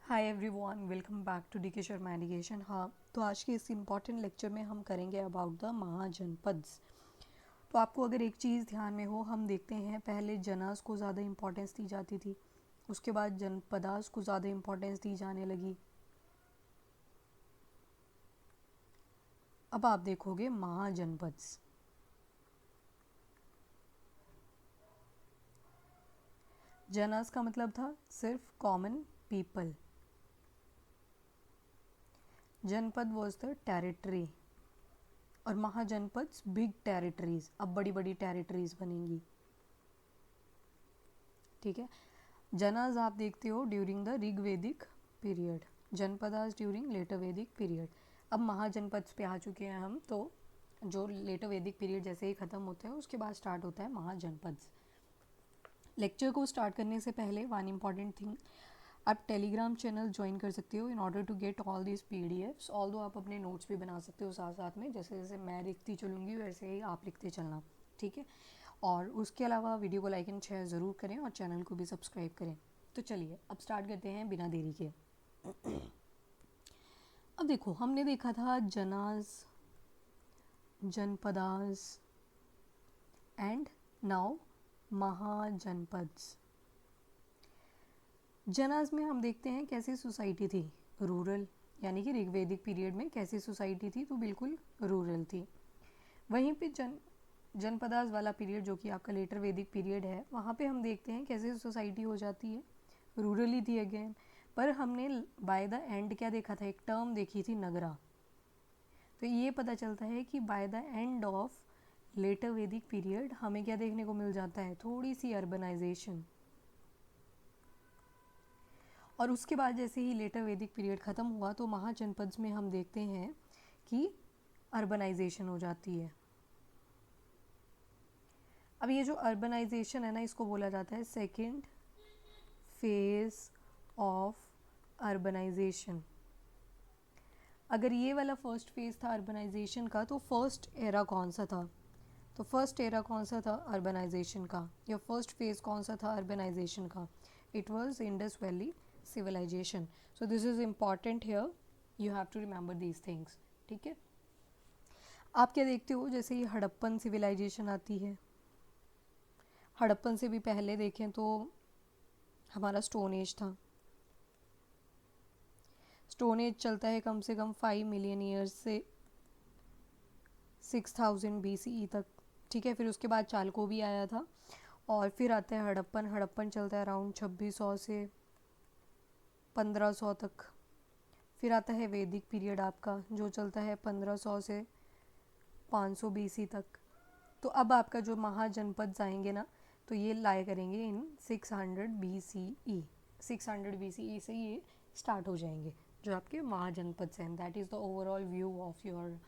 Hi everyone, welcome back to D K Sharma education. हाँ, तो आज के इस इम्पॉर्टेंट लेक्चर में हम करेंगे अबाउट द महाजनपद्स। तो आपको अगर एक चीज़ ध्यान में हो, हम देखते हैं पहले जनास को ज़्यादा इम्पोर्टेंस दी जाती थी, उसके बाद जनपदास को ज़्यादा इम्पोर्टेंस दी जाने लगी। अब आप देखोगे महाजनपद्स। जनास का मतलब था सिर्फ कॉमन पीपल। जनपद वॉज द टेरिटरी और महाजनपद बिग टेरिटरीज। अब बड़ी बड़ी टेरिटरीज बनेंगी, ठीक है। जनाज आप देखते हो during the Rigvedic period, janapadas during later Vedic period. अब महाजनपद पे आ चुके हैं हम, तो जो लेटर वैदिक पीरियड जैसे ही ख़त्म होता है उसके बाद स्टार्ट होता है महाजनपद। लेक्चर को स्टार्ट करने से पहले वन इम्पॉर्टेंट थिंग, आप टेलीग्राम चैनल ज्वाइन कर सकते हो in order to get all this PDFs. Although आप अपने नोट्स भी बना सकते हो साथ साथ में, जैसे जैसे मैं लिखती चलूँगी वैसे ही आप लिखते चलना, ठीक है। और उसके अलावा वीडियो को लाइक एंड शेयर ज़रूर करें और चैनल को भी सब्सक्राइब करें। तो चलिए अब स्टार्ट करते हैं बिना देरी के। अब देखो, हमने देखा था जनाज, जनपदास एंड नाउ महाजनपद्स। जनाज में हम देखते हैं कैसी सोसाइटी थी, रूरल, यानी कि ऋग्वेदिक पीरियड में कैसी सोसाइटी थी, तो बिल्कुल रूरल थी। वहीं पे जनपदास वाला पीरियड जो कि आपका लेटर वैदिक पीरियड है, वहाँ पे हम देखते हैं कैसे सोसाइटी हो जाती है, रूरल ही थी अगेन। पर हमने बाय द एंड क्या देखा था, एक टर्म देखी थी नगरा। तो ये पता चलता है कि by the end of later Vedic period हमें क्या देखने को मिल जाता है, थोड़ी सी अर्बनाइजेशन। और उसके बाद जैसे ही लेटर वैदिक पीरियड ख़त्म हुआ तो महाजनपद्स में हम देखते हैं कि अर्बनाइजेशन हो जाती है। अब ये जो अर्बनाइजेशन है ना, इसको बोला जाता है सेकेंड फेज ऑफ अर्बनाइजेशन। अगर ये वाला फर्स्ट फेज था अर्बनाइजेशन का, तो फर्स्ट एरा कौन सा था, तो फर्स्ट एरा कौन सा था अर्बनाइजेशन का, या फर्स्ट फेज कौन सा था अर्बनाइजेशन का, it was Indus valley civilisation. So this is important here, you have to remember these things, ठीक है। आप क्या देखते हो, जैसे ये हड़प्पन सिविलाइजेशन आती है, हड़प्पन से भी पहले देखें तो हमारा स्टोन एज था। स्टोन एज चलता है कम से कम 5 मिलियन ईयर्स से 6000 BCE तक, ठीक है। फिर उसके बाद चालको भी आया था, और फिर आता है हड़प्पन। हड़प्पन चलता है अराउंड 2600 से 1500 तक। फिर आता है वैदिक पीरियड आपका, जो चलता है 1500 से 500 BC तक। तो अब आपका जो महाजनपद आएंगे ना, तो ये लाए करेंगे इन 600 BCE। 600 BCE से ये स्टार्ट हो जाएंगे जो आपके महाजनपद हैं। That is the overall view of your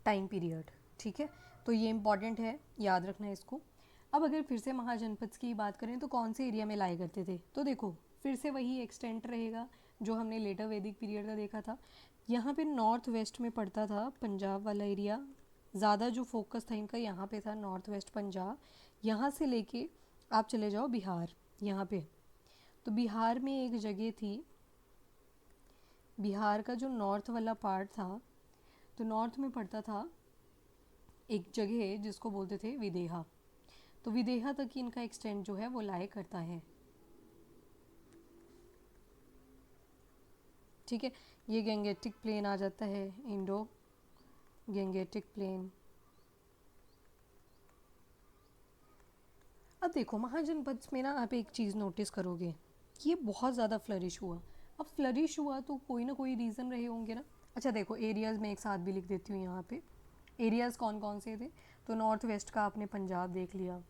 time period, ठीक है। तो ये इम्पॉर्टेंट है, याद रखना इसको। अब अगर फिर से महाजनपद की बात करें तो कौन से एरिया में लाए करते थे, तो देखो फिर से वही एक्सटेंट रहेगा जो हमने लेटर वैदिक पीरियड का देखा था। यहाँ पे नॉर्थ वेस्ट में पड़ता था पंजाब वाला एरिया, ज़्यादा जो फोकस था इनका यहाँ पे था, नॉर्थ वेस्ट पंजाब। यहाँ से लेके आप चले जाओ बिहार, यहाँ पे तो बिहार में एक जगह थी, बिहार का जो नॉर्थ वाला पार्ट था, तो नॉर्थ में पड़ता था एक जगह जिसको बोलते थे विदेहा। तो विदेहा तक इनका एक्सटेंड जो है वो लाए करता है, ठीक है। ये गंगेटिक प्लेन आ जाता है, इंडो गंगेटिक प्लेन। अब देखो महाजनपद में ना आप एक चीज़ नोटिस करोगे, ये बहुत ज़्यादा फ्लरिश हुआ। अब फ्लरिश हुआ तो कोई ना कोई रीज़न रहे होंगे ना। अच्छा देखो, एरियाज़ में एक साथ भी लिख देती हूँ यहाँ पे। एरियाज़ कौन कौन से थे, तो नॉर्थ वेस्ट का आपने पंजाब देख लिया।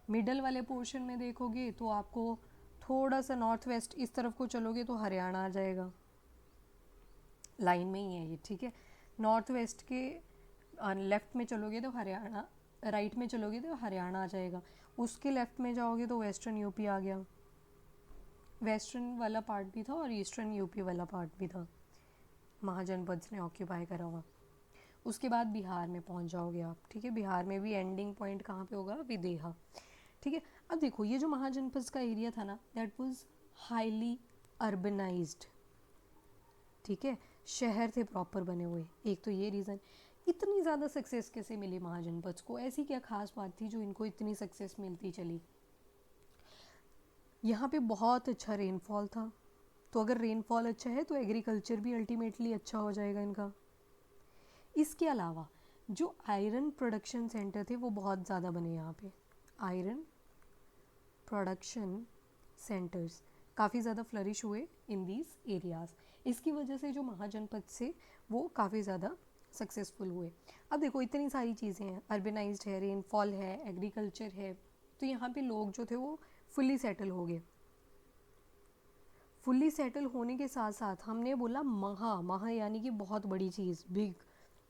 मिडल वाले पोर्शन में देखोगे तो आपको थोड़ा सा नॉर्थ वेस्ट इस तरफ को चलोगे तो हरियाणा आ जाएगा, लाइन में ही है ये, ठीक है। नॉर्थ वेस्ट के लेफ़्ट में चलोगे तो हरियाणा, राइट में चलोगे तो हरियाणा आ जाएगा। उसके लेफ़्ट में जाओगे तो वेस्टर्न यूपी आ गया, वेस्टर्न वाला पार्ट भी था और ईस्टर्न यूपी वाला पार्ट भी था, महाजनपद ने ऑक्यूपाई करा हुआ। उसके बाद बिहार में पहुंच जाओगे आप, ठीक है। बिहार में भी एंडिंग पॉइंट कहाँ पे होगा, विदेहा, ठीक है। अब देखो ये जो महाजनपद का एरिया था ना, दैट वाज हाईली अर्बनाइज्ड, ठीक है, शहर थे प्रॉपर बने हुए। एक तो ये रीज़न। इतनी ज़्यादा सक्सेस कैसे मिली महाजनपद को, ऐसी क्या खास बात थी जो इनको इतनी सक्सेस मिलती चली? यहाँ पे बहुत अच्छा रेनफॉल था, तो अगर रेनफॉल अच्छा है तो एग्रीकल्चर भी अल्टीमेटली अच्छा हो जाएगा इनका। इसके अलावा जो आयरन प्रोडक्शन सेंटर थे वो बहुत ज़्यादा बने यहाँ पे। आयरन प्रोडक्शन सेंटर्स काफ़ी ज़्यादा फ्लरिश हुए इन दीज एरियाज़। इसकी वजह से जो महाजनपद से वो काफ़ी ज़्यादा सक्सेसफुल हुए। अब देखो इतनी सारी चीज़ें हैं, अर्बनाइज्ड है, रेनफॉल है, एग्रीकल्चर है, तो यहाँ पे लोग जो थे वो फुल्ली सेटल हो गए। फुल्ली सेटल होने के साथ साथ हमने बोला महा यानी कि बहुत बड़ी चीज़, बिग,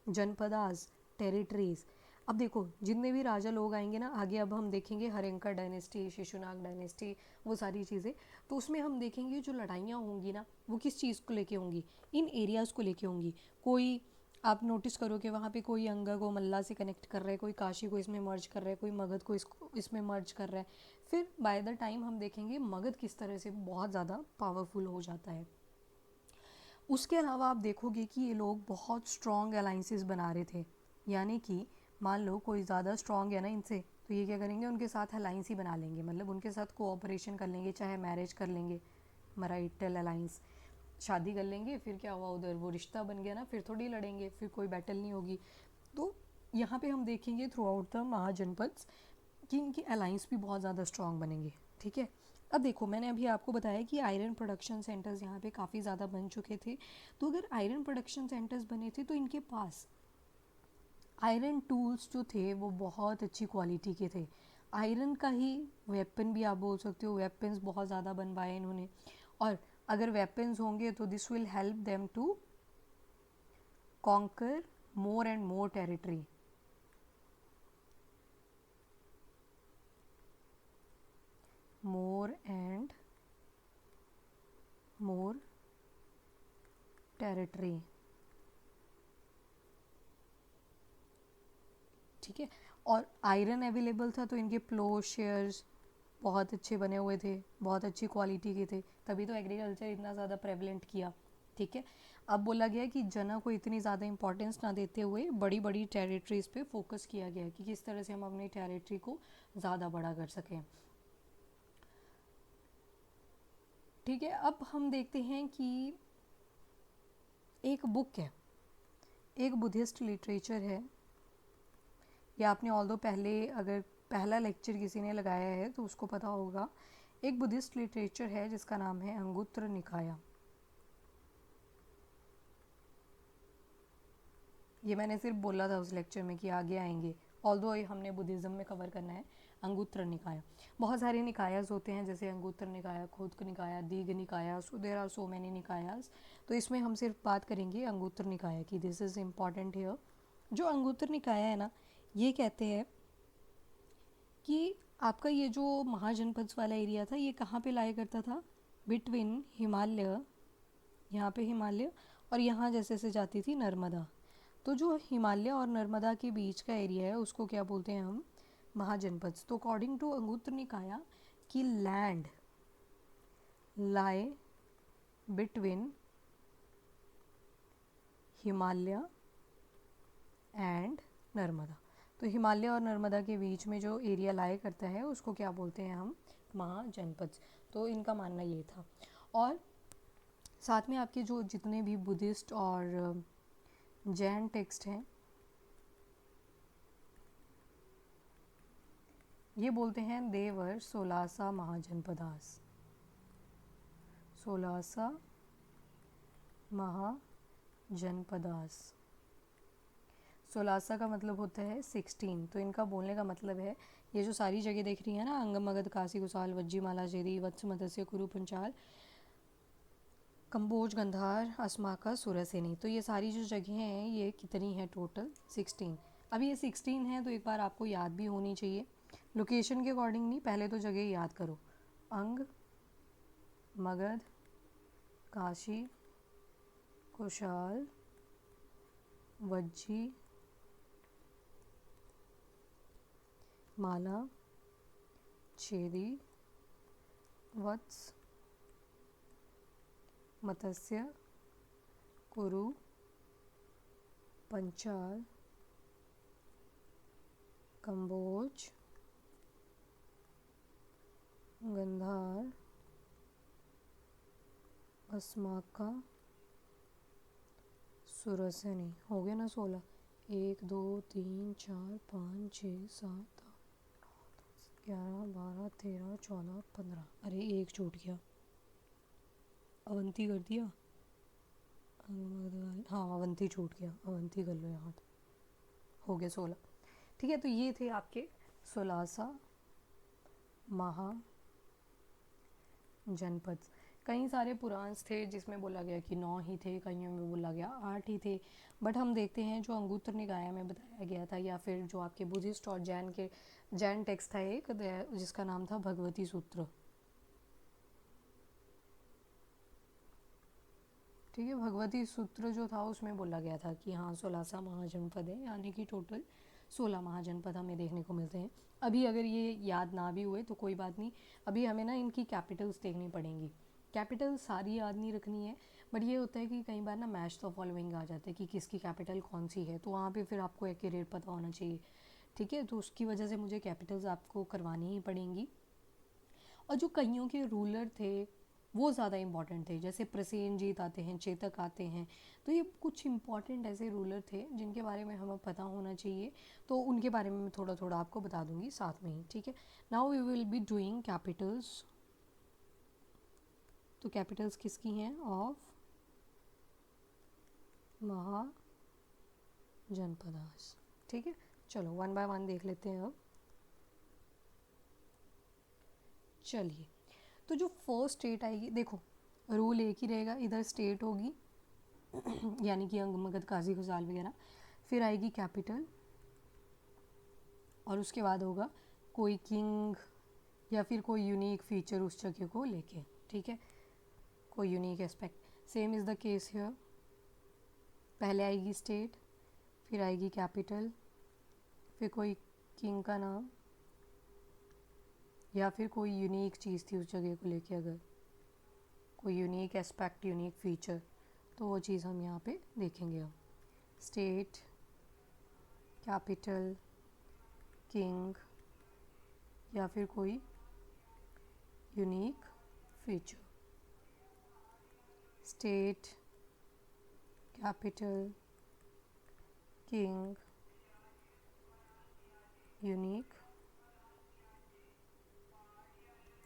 जनपदास, टेरिटरीज। अब देखो जितने भी राजा लोग आएंगे ना आगे, अब हम देखेंगे हरिंका डायनेस्टी, शिशुनाग डायनेस्टी, वो सारी चीज़ें, तो उसमें हम देखेंगे जो लड़ाइयाँ होंगी ना वो किस चीज़ को लेके होंगी, इन एरियाज़ को लेके होंगी। कोई आप नोटिस करो कि वहाँ पे कोई अंगा को मल्ला से कनेक्ट कर रहा है, कोई काशी को इसमें मर्ज कर रहा है, कोई मगध को इसमें मर्ज कर रहा है। फिर बाय द टाइम हम देखेंगे मगध किस तरह से बहुत ज़्यादा पावरफुल हो जाता है। उसके अलावा आप देखोगे कि ये लोग बहुत स्ट्रॉन्ग अलाइंसेस बना रहे थे, यानी कि मान लो कोई ज़्यादा स्ट्रॉन्ग है ना इनसे, तो ये क्या करेंगे, उनके साथ अलाइंस ही बना लेंगे, मतलब उनके साथ कोऑपरेशन कर लेंगे, चाहे मैरिज कर लेंगे, मराइटल अलाइंस, शादी कर लेंगे, फिर क्या हुआ उधर वो रिश्ता बन गया ना, फिर थोड़ी लड़ेंगे, फिर कोई बैटल नहीं होगी। तो यहाँ पे हम देखेंगे थ्रू आउट द महाजनपद कि इनकी अलाइंस भी बहुत ज़्यादा स्ट्रॉन्ग बनेंगे, ठीक है। अब देखो मैंने अभी आपको बताया कि आयरन प्रोडक्शन सेंटर्स यहाँ पे काफ़ी ज़्यादा बन चुके थे, तो अगर आयरन प्रोडक्शन सेंटर्स बने थे तो इनके पास आयरन टूल्स जो थे वो बहुत अच्छी क्वालिटी के थे। आयरन का ही वेपन भी आप बोल सकते हो, वेपन्स बहुत ज़्यादा बनवाए इन्होंने, और अगर वेपन्स होंगे तो this will help them to conquer more and more territory. More and more territory, ठीक है। और आयरन अवेलेबल था तो इनके प्लो शेयर्स बहुत अच्छे बने हुए थे, बहुत अच्छी क्वालिटी के थे, तभी तो एग्रीकल्चर इतना ज़्यादा प्रेवलेंट किया, ठीक है। अब बोला गया कि जना को इतनी ज़्यादा इंपॉर्टेंस ना देते हुए बड़ी बड़ी टेरिटरीज पे फोकस किया गया कि किस तरह से हम अपनी टेरिटरी को ज़्यादा बड़ा कर सकें, ठीक है। अब हम देखते हैं कि एक बुक है, एक बुद्धिस्ट लिटरेचर है, या आपने ऑल दो पहले अगर पहला लेक्चर किसी ने लगाया है तो उसको पता होगा, एक बुद्धिस्ट लिटरेचर है जिसका नाम है अंगुत्र निकाया। ये मैंने सिर्फ बोला था उस लेक्चर में कि आगे आएंगे, ऑल्दो ये हमने बुद्धिज़्म में कवर करना है। अंगुत्र निकाया, बहुत सारे निकायास होते हैं, जैसे Anguttara Nikaya, Khuddaka Nikaya, Digha Nikaya, so there are so many Nikayas, तो इसमें हम सिर्फ बात करेंगे अंगुत्र निकाया की, दिस इज़ इम्पॉर्टेंट हियर। जो अंगुत्र निकाया है ना, ये कहते हैं कि आपका ये जो महाजनपद वाला एरिया था ये कहाँ पे लाया करता था, बिटवीन हिमालय, यहाँ पे हिमालय और यहाँ जैसे से जाती थी नर्मदा, तो जो हिमालय और नर्मदा के बीच का एरिया है उसको क्या बोलते हैं हम, महाजनपद। तो अकॉर्डिंग टू अंगुत्र निकाया कि land lie between Himalaya and Narmada, तो हिमालय और नर्मदा के बीच में जो एरिया लाया करता है उसको क्या बोलते हैं हम, महाजनपद। तो इनका मानना ये था। और साथ में आपके जो जितने भी बुद्धिस्ट और जैन टेक्स्ट हैं ये बोलते हैं देवर सोलासा महाजनपदास, सोलासा महाजनपदास। सोलासा का मतलब होता है 16, तो इनका बोलने का मतलब है ये जो सारी जगह देख रही है ना, अंग मगध काशी कुसाल वज्जीमाला जेरी वत्स मत्स्य कुरु पंचाल कंबोज गंधार अस्माका सुरसेनी, तो ये सारी जो जगह हैं ये कितनी है टोटल, 16। अब ये 16 है तो एक बार आपको याद भी होनी चाहिए, लोकेशन के अकॉर्डिंग नहीं, पहले तो जगह याद करो, अंग मगध काशी कुशाल वज्जी माला छेदी, वत्स, मत्स्य, कुरु, पंचाल, कंबोज, गंधार, अस्माका, सुरसनी। हो गया ना 16। 1 2 3 4 5 6 7 8 9 10 11 12 13 14 15। अरे एक छूट गया, अवंती कर दिया। हाँ अवंती छूट गया, अवंती कर लो यहाँ। हो गया 16। ठीक है, तो ये थे आपके 16 महाजनपद। कई सारे पुराण थे जिसमें बोला गया कि 9 ही थे, कईयों में बोला गया 8 ही थे, बट हम देखते हैं जो अंगुत्तर निकाय में बताया गया था, या फिर जो आपके बुद्धिस्ट और जैन टेक्स्ट था एक, जिसका नाम था भगवती सूत्र। ठीक है, भगवती सूत्र जो था उसमें बोला गया था कि हाँ 16 महाजनपद है, यानी कि टोटल 16 महाजनपद हमें देखने को मिलते हैं। अभी अगर ये याद ना भी हुए तो कोई बात नहीं, अभी हमें ना इनकी कैपिटल्स देखनी पड़ेंगी। कैपिटल सारी याद नहीं रखनी है, बट ये होता है कि कई बार ना मैच द फॉलोइंग आ जाता है कि किसकी कैपिटल कौन सी है, तो वहाँ पे फिर आपको एक्यूरेट पता होना चाहिए। ठीक है, तो उसकी वजह से मुझे कैपिटल्स आपको करवानी ही पड़ेंगी। और जो कईयों के रूलर थे वो ज़्यादा इम्पॉर्टेंट थे, जैसे प्रसेनजीत आते हैं, चेतक आते हैं, तो ये कुछ इम्पॉर्टेंट ऐसे रूलर थे जिनके बारे में हमें पता होना चाहिए, तो उनके बारे में मैं थोड़ा थोड़ा आपको बता दूंगी साथ में ही। ठीक है, now we will be doing capitals. तो कैपिटल्स किसकी हैं? ऑफ महाजनपदास। ठीक है, चलो 1 बाय 1 देख लेते हैं अब। चलिए, तो जो फर्स्ट स्टेट आएगी, देखो रूल एक ही रहेगा, इधर स्टेट होगी यानी कि अंग मगध काजी खुजाल वगैरह, फिर आएगी कैपिटल, और उसके बाद होगा कोई किंग या फिर कोई यूनिक फीचर उस जगह को लेके। ठीक है, कोई unique aspect. Same is the case here, पहले आएगी स्टेट, फिर आएगी कैपिटल, फिर कोई किंग का नाम या फिर कोई यूनिक चीज़ थी उस जगह को लेके, अगर कोई यूनिक एस्पेक्ट, यूनिक फीचर, तो वो चीज़ हम यहाँ पे देखेंगे। अब स्टेट, कैपिटल, किंग या फिर कोई unique feature. State, capital, king, unique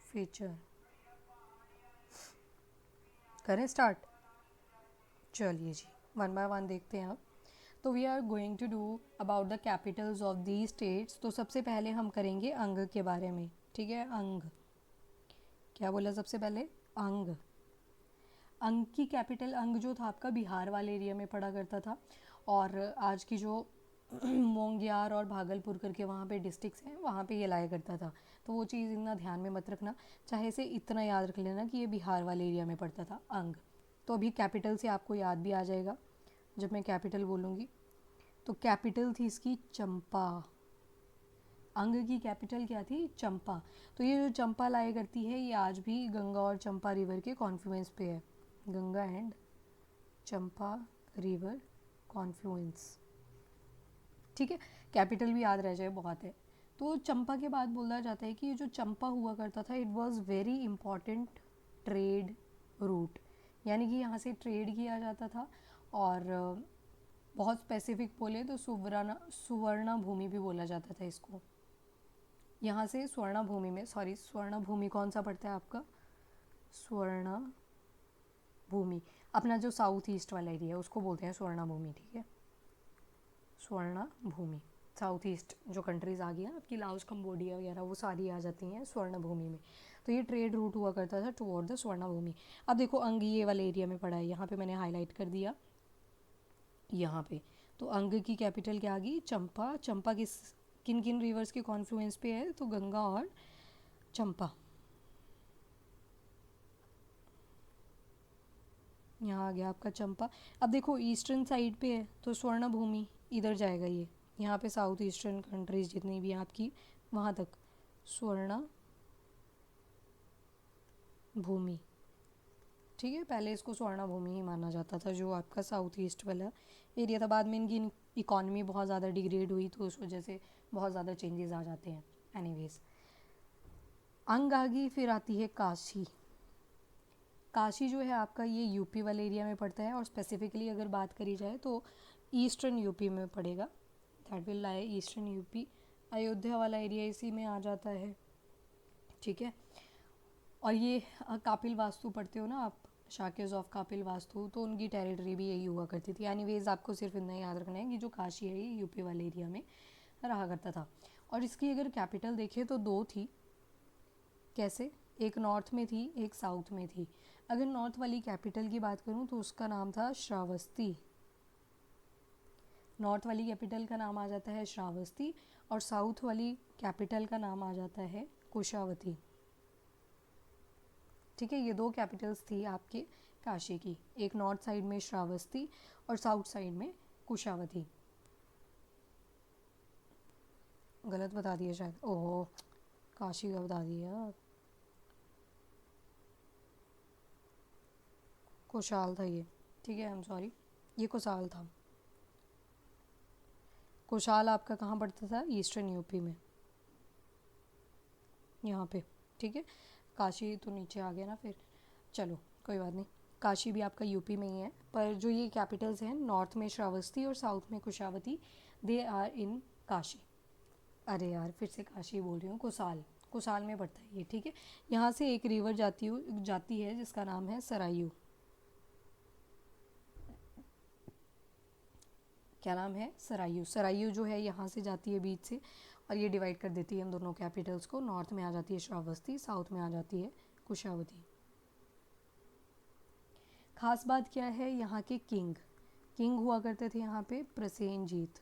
feature. करें स्टार्ट? चलिए जी 1 बाय 1 देखते हैं अब। तो we are going to do about the capitals of the states. तो सबसे पहले हम करेंगे अंग के बारे में। ठीक है, अंग क्या बोला सबसे पहले? अंग। अंग की कैपिटल, अंग जो था आपका बिहार वाले एरिया में पड़ा करता था, और आज की जो मोंगियार और भागलपुर करके वहाँ पे डिस्ट्रिक्ट्स हैं वहाँ पे ये लाया करता था, तो वो चीज़ इतना ध्यान में मत रखना, चाहे से इतना याद रख लेना कि ये बिहार वाले एरिया में पड़ता था अंग। तो अभी कैपिटल से आपको याद भी आ जाएगा जब मैं कैपिटल बोलूँगी। तो कैपिटल थी इसकी चंपा। अंग की कैपिटल क्या थी? चंपा। तो ये जो चंपा लाया करती है ये आज भी गंगा और चंपा रिवर के कॉन्फ्लुएंस पे है, Ganga and Champa river Confluence. ठीक है, कैपिटल भी याद रह जाए बहुत है। तो चंपा के बाद बोला जाता है कि ये जो चंपा हुआ करता था it was very important trade route, यानी कि यहाँ से ट्रेड किया जाता था, और बहुत स्पेसिफिक बोले तो सुवर्णा भूमि भी बोला जाता था इसको। यहाँ से स्वर्ण भूमि में, सॉरी स्वर्ण भूमि कौन सा पड़ता है आपका? स्वर्ण भूमि, अपना जो साउथ ईस्ट वाला एरिया है उसको बोलते हैं स्वर्ण भूमि। ठीक है, स्वर्ण भूमि, साउथ ईस्ट जो कंट्रीज़ आ गई हैं आपकी, लाओस, कंबोडिया वगैरह, वो सारी आ जाती हैं स्वर्ण भूमि में। तो ये ट्रेड रूट हुआ करता था टुवर्ड द स्वर्ण भूमि। अब देखो अंग ये वाले एरिया में पड़ा है, यहाँ पे मैंने हाईलाइट कर दिया यहाँ पे। तो अंग की कैपिटल क्या आ गई? चंपा। चंपा किन किन रिवर्स के कॉन्फ्लुएंस पे है? तो गंगा और चंपा। यहाँ आ गया आपका चंपा। अब देखो ईस्टर्न साइड पे है तो स्वर्ण भूमि इधर जाएगा, ये यहाँ पे साउथ ईस्टर्न कंट्रीज़ जितनी भी आपकी वहाँ तक स्वर्ण भूमि। ठीक है, पहले इसको स्वर्ण भूमि ही माना जाता था, जो आपका साउथ ईस्ट वाला एरिया था। बाद में इनकी इकॉनमी बहुत ज़्यादा डिग्रेड हुई तो उस वजह से बहुत ज़्यादा चेंजेस आ जाते हैं। एनीवेज, अंग आ गई, फिर आती है काशी। काशी जो है आपका ये यूपी वाले एरिया में पड़ता है, और स्पेसिफिकली अगर बात करी जाए तो ईस्टर्न यूपी में पड़ेगा। That will lie eastern UP. Ayodhya वाला एरिया इसी में आ जाता है। ठीक है, और ये कापिल वास्तु पढ़ते हो ना आप, शाक्यज ऑफ कापिल वास्तु, तो उनकी टेरिटरी भी यही हुआ करती थी। एनीवेज, आपको सिर्फ इतना याद रखना है कि जो काशी है ये यूपी वाले एरिया में रहा करता था। और इसकी अगर कैपिटल देखें तो दो थी। कैसे? एक नॉर्थ में थी, एक साउथ में थी। अगर नॉर्थ वाली कैपिटल की बात करूं तो उसका नाम था श्रावस्ती। नॉर्थ वाली कैपिटल का नाम आ जाता है श्रावस्ती, और साउथ वाली कैपिटल का नाम आ जाता है कुशावती। ठीक है, ये दो कैपिटल्स थी आपके काशी की, एक नॉर्थ साइड में श्रावस्ती और साउथ साइड में कुशावती। गलत बता दिया शायद, ओहो काशी का बता दिया, कुशाल था ये। ठीक है, आई एम सॉरी, ये कुशाल था। कुशाल आपका कहाँ पड़ता था? ईस्टर्न यूपी में, यहाँ पे। ठीक है, काशी तो नीचे आ गया ना फिर, चलो कोई बात नहीं। काशी भी आपका यूपी में ही है, पर जो ये कैपिटल्स हैं, नॉर्थ में श्रावस्ती और साउथ में Kushavati, they are in Kashi. अरे यार, फिर से काशी बोल रही हूँ, कुसाल, कुसाल में पड़ता है ये। ठीक है, यहाँ से एक रिवर जाती है जिसका नाम है सरायू। क्या नाम है? सरायू। सरायू जो है यहाँ से जाती है बीच से, और ये डिवाइड कर देती है इन दोनों कैपिटल्स को। नॉर्थ में आ जाती है श्रावस्ती, साउथ में आ जाती है कुशावती। खास बात क्या है, यहाँ के किंग किंग हुआ करते थे यहाँ पे प्रसेनजीत।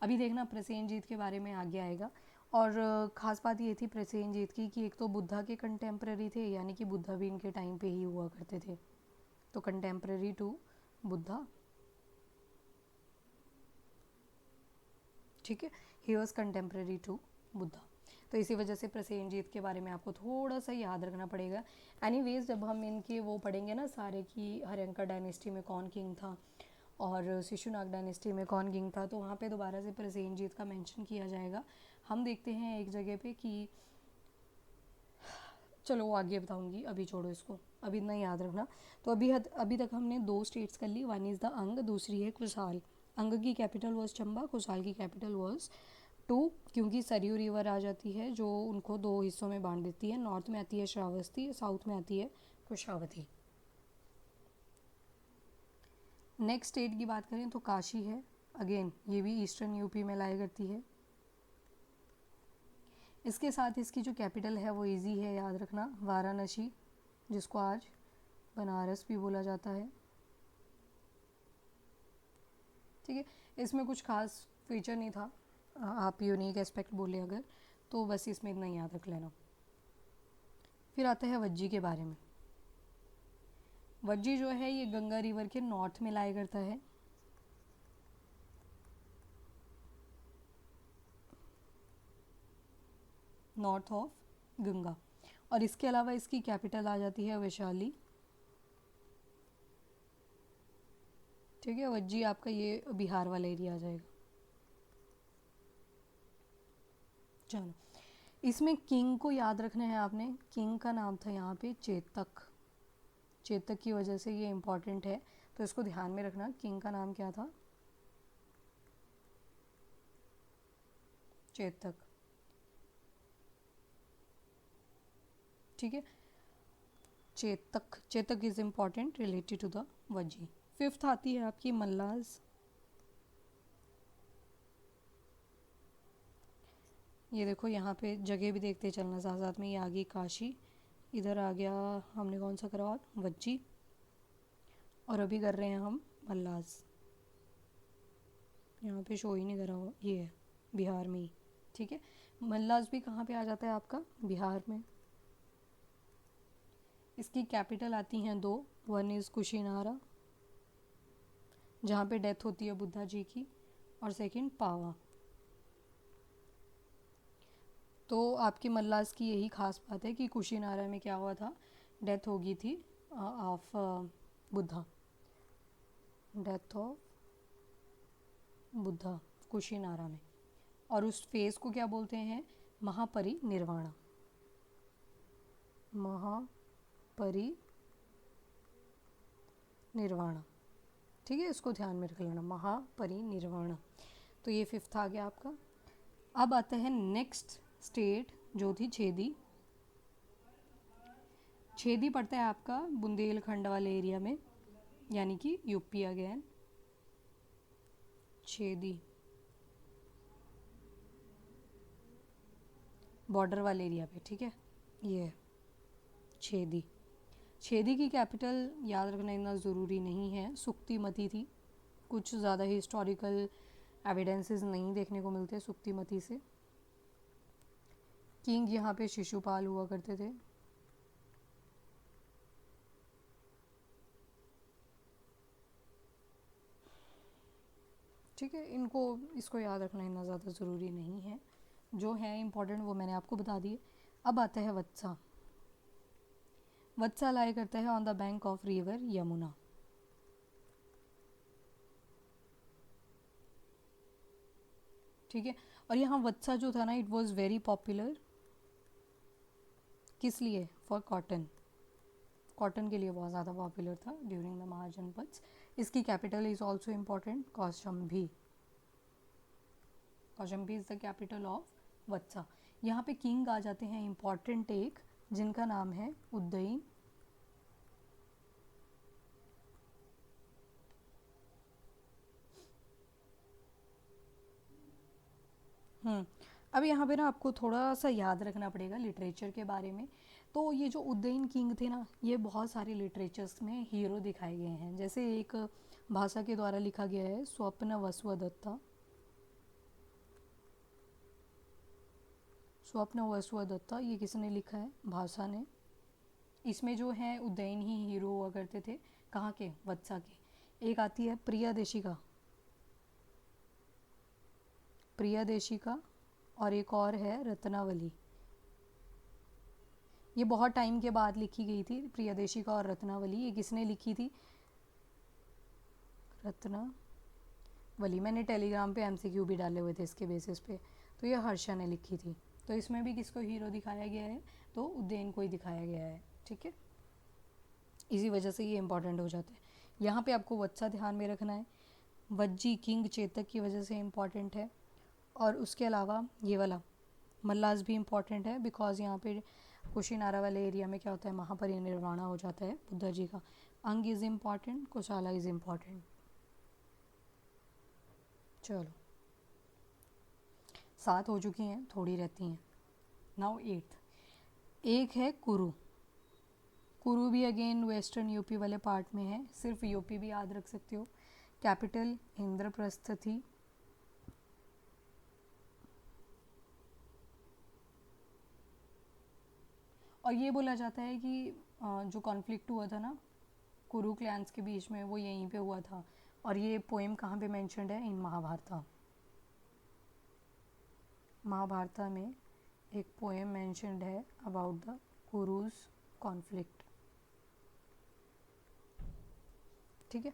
अभी देखना प्रसेनजीत के बारे में आगे आएगा। और ख़ास बात ये थी प्रसेनजीत की कि एक तो बुद्धा के कंटेम्प्रेरी थे, यानी कि बुद्धा भी इनके टाइम पे ही हुआ करते थे, तो कंटेम्प्रेरी टू बुद्धा। ठीक है, he was contemporary to Buddha, तो इसी वजह से प्रसेनजीत के बारे में आपको थोड़ा सा याद रखना पड़ेगा। एनीवेज, जब हम इनके वो पढ़ेंगे ना सारे कि हर्यंकर डायनेस्टी में कौन किंग था और शिशुनाग डायनेस्टी में कौन किंग था, तो वहाँ पे दोबारा से प्रसेनजीत का मेंशन किया जाएगा। हम देखते हैं एक जगह पे कि, चलो वो आगे बताऊंगी, अभी छोड़ो इसको, अभी इतना याद रखना। तो अभी तक हमने दो स्टेट्स कर ली, वन इज़ द अंग, दूसरी है कुसाल। अंग की कैपिटल वॉज चंबा, कुसाल की कैपिटल वॉज टू, क्योंकि सरयू रिवर आ जाती है जो उनको दो हिस्सों में बांट देती है। नॉर्थ में आती है श्रावस्ती, साउथ में आती है कुशावती। नेक्स्ट स्टेट की बात करें तो काशी है। अगेन ये भी ईस्टर्न यूपी में लाया करती है। इसके साथ इसकी जो कैपिटल है वो इजी है याद रखना, वाराणसी, जिसको आज बनारस भी बोला जाता है। ठीक है, इसमें कुछ खास फीचर नहीं था, आप यूनिक एस्पेक्ट बोले अगर, तो बस इसमें इतना याद रख लेना। फिर आता है वज्जी के बारे में। वज्जी जो है ये गंगा रिवर के नॉर्थ में लाया करता है। नॉर्थ ऑफ गंगा, और इसके अलावा इसकी कैपिटल आ जाती है वैशाली। ठीक है, वज्जी आपका ये बिहार वाला एरिया आ जाएगा। चलो, इसमें किंग को याद रखना है आपने। किंग का नाम था यहाँ पे चेतक। चेतक की वजह से ये इम्पॉर्टेंट है, तो इसको ध्यान में रखना। किंग का नाम क्या था? चेतक। ठीक है, Chetak, Chetak is important related to the Vajji. Fifth आती है आपकी मल्लाज। ये देखो यहाँ पे जगह भी देखते चलना साथ साथ में, ये आ गई काशी, इधर आ गया हमने कौन सा करा, और वज्जी, और अभी कर रहे हैं हम मल्लाज। यहाँ पे शो ही नहीं करा हुआ, ये है बिहार में ही। ठीक है, मल्लाज भी कहाँ पे आ जाता है आपका? बिहार में। इसकी कैपिटल आती हैं दो, वन इज़ कुशीनारा जहाँ पे डेथ होती है बुद्धा जी की, और सेकंड पावा। तो आपकी मल्लास की यही खास बात है कि कुशीनारा में क्या हुआ था, डेथ हो गई थी of Buddha, death of Buddha Kushinara में। और उस फेज़ को क्या बोलते हैं, महापरिनिर्वाण, महापरिनिर्वाण। ठीक है, इसको ध्यान में रख लेना, महापरिनिर्वाण। तो ये फिफ्थ आ गया आपका। अब आता है नेक्स्ट स्टेट जो थी छेदी। छेदी पड़ता है आपका बुंदेलखंड वाले एरिया में, यानी कि यूपी अगेन। छेदी बॉर्डर वाले एरिया पे, ठीक है। ये छेदी, छेदी की कैपिटल याद रखना इतना ज़रूरी नहीं है, सुक्तिमती थी। कुछ ज़्यादा हिस्टोरिकल एविडेंसेस नहीं देखने को मिलते सुक्तिमती से। किंग यहाँ पे शिशुपाल हुआ करते थे। ठीक है, इसको याद रखना इतना ज़्यादा ज़रूरी नहीं है, जो है इम्पोर्टेंट वो मैंने आपको बता दिए। अब आता है वत्सा। वत्सा लाया करता है on the bank of river Yamuna. ठीक है, और यहाँ वत्सा जो था ना, इट वॉज वेरी पॉपुलर। किस लिए, फॉर कॉटन, कॉटन के लिए बहुत ज़्यादा पॉपुलर था ड्यूरिंग द महाजनपद्स। इसकी capital is also important, Kaushambi. Kaushambi is the capital of Vatsa. यहाँ पे किंग आ जाते हैं इम्पॉर्टेंट एक, जिनका नाम है उदयन। अब यहाँ पे ना आपको थोड़ा सा याद रखना पड़ेगा लिटरेचर के बारे में। तो ये जो उदयन किंग थे ना, ये बहुत सारे लिटरेचर्स में हीरो दिखाए गए हैं। जैसे एक भाषा के द्वारा लिखा गया है स्वप्न वसुदत्ता। स्वप्न वसुदत्ता ये किसने लिखा है, भाषा ने। इसमें जो है उदयन ही हीरो हुआ करते थे, कहाँ के, वत्सा के। एक आती है प्रियदेशिका, प्रियदेशिका, और एक और है रत्नावली। ये बहुत टाइम के बाद लिखी गई थी प्रियदेशिका और रत्नावली। ये किसने लिखी थी, रत्नावली। मैंने टेलीग्राम पे एमसीक्यू भी डाले हुए थे इसके बेसिस पे। तो ये हर्षा ने लिखी थी। तो इसमें भी किसको हीरो दिखाया गया है, तो उदयन को ही दिखाया गया है। ठीक है, इसी वजह से ये इंपॉर्टेंट हो जाता है। यहाँ पे आपको वत्सा ध्यान में रखना है। वज्जी किंग चेतक की वजह से इम्पॉर्टेंट है। और उसके अलावा ये वाला मल्लास भी इम्पॉर्टेंट है, बिकॉज यहाँ पे कुशीनारा वाले एरिया में क्या होता है, महापरिनिर्वाण हो जाता है बुद्धा जी का। अंग इज़ इम्पॉर्टेंट, कोशाला इज़ इम्पॉर्टेंट। चलो 7 हो चुकी हैं, थोड़ी रहती हैं। नाउ 8th, एक है कुरु। कुरु भी अगेन वेस्टर्न यूपी वाले पार्ट में है, सिर्फ यूपी भी याद रख सकते हो। कैपिटल इंद्रप्रस्थ थी। और ये बोला जाता है कि जो कॉन्फ्लिक्ट हुआ था ना कुरु क्लैंस के बीच में, वो यहीं पे हुआ था। और ये पोएम कहाँ पे मेंशन्ड है, इन महाभारता। महाभारता में एक पोएम मेंशन्ड है अबाउट द कुरुज कॉन्फ्लिक्ट। ठीक है,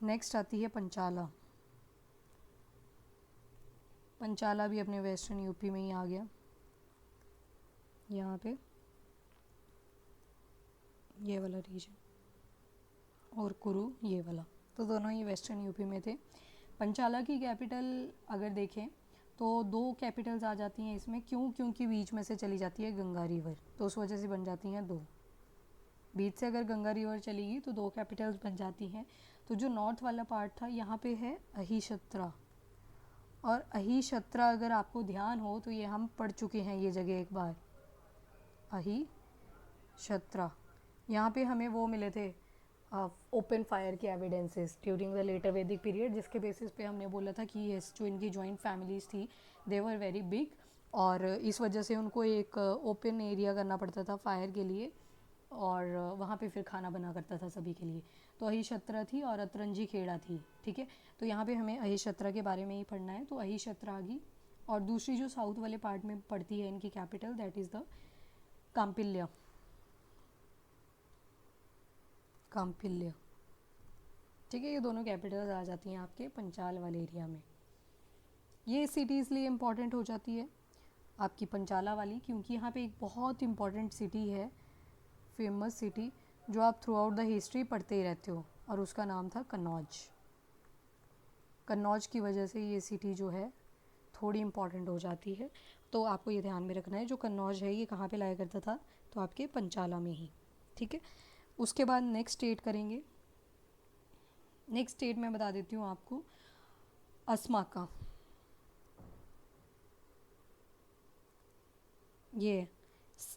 नेक्स्ट आती है पंचाला। पंचाला भी अपने वेस्टर्न यूपी में ही आ गया, यहाँ पे ये वाला रीजन, और कुरु ये वाला, तो दोनों ही वेस्टर्न यूपी में थे। पंचाला की कैपिटल अगर देखें तो 2 कैपिटल्स आ जाती हैं इसमें। क्यों, क्योंकि बीच में से चली जाती है गंगा रिवर, तो उस वजह से बन जाती हैं 2। बीच से अगर गंगा रिवर चलेगी तो 2 कैपिटल्स बन जाती हैं। तो जो नॉर्थ वाला पार्ट था, यहाँ पे है अहिशत्रा। और अहिशत्रा अगर आपको ध्यान हो तो ये हम पढ़ चुके हैं ये जगह एक बार, अहिशत्रा। यहाँ पे हमें वो मिले थे ओपन फायर के evidences during the letter Vedic period, जिसके बेसिस पे हमने बोला था कि ये जो इनकी जॉइंट फैमिलीज थी, दे वर वेरी बिग, और इस वजह से उनको एक ओपन एरिया करना पड़ता था फायर के लिए, और वहाँ पे फिर खाना बना करता था सभी के लिए। तो अहिशत्रा थी और अतरंजी खेड़ा थी। ठीक है, तो यहाँ पे हमें अहिशत्रा के बारे में ही पढ़ना है। तो अहिशत्रा आ गई, और दूसरी जो साउथ वाले पार्ट में पड़ती है इनकी कैपिटल, दैट इज़ द काम्पिल्या। काम्पिल्या, ठीक है। ये दोनों कैपिटल्स आ जाती हैं आपके पंचाल वाले एरिया में। ये सिटी इसलिए इम्पॉर्टेंट हो जाती है आपकी पंचाला वाली, क्योंकि यहाँ पे एक बहुत इम्पॉर्टेंट सिटी है, फेमस सिटी, जो आप थ्रू आउट द हिस्ट्री पढ़ते ही रहते हो, और उसका नाम था कन्नौज। कन्नौज की वजह से ये सिटी जो है थोड़ी इम्पॉर्टेंट हो जाती है, तो आपको ये ध्यान में रखना है। जो कन्नौज है ये कहाँ पे लाया करता था, तो आपके पंचाला में ही, ठीक है। उसके बाद नेक्स्ट स्टेट करेंगे। नेक्स्ट स्टेट मैं बता देती हूँ आपको, अस्माका। ये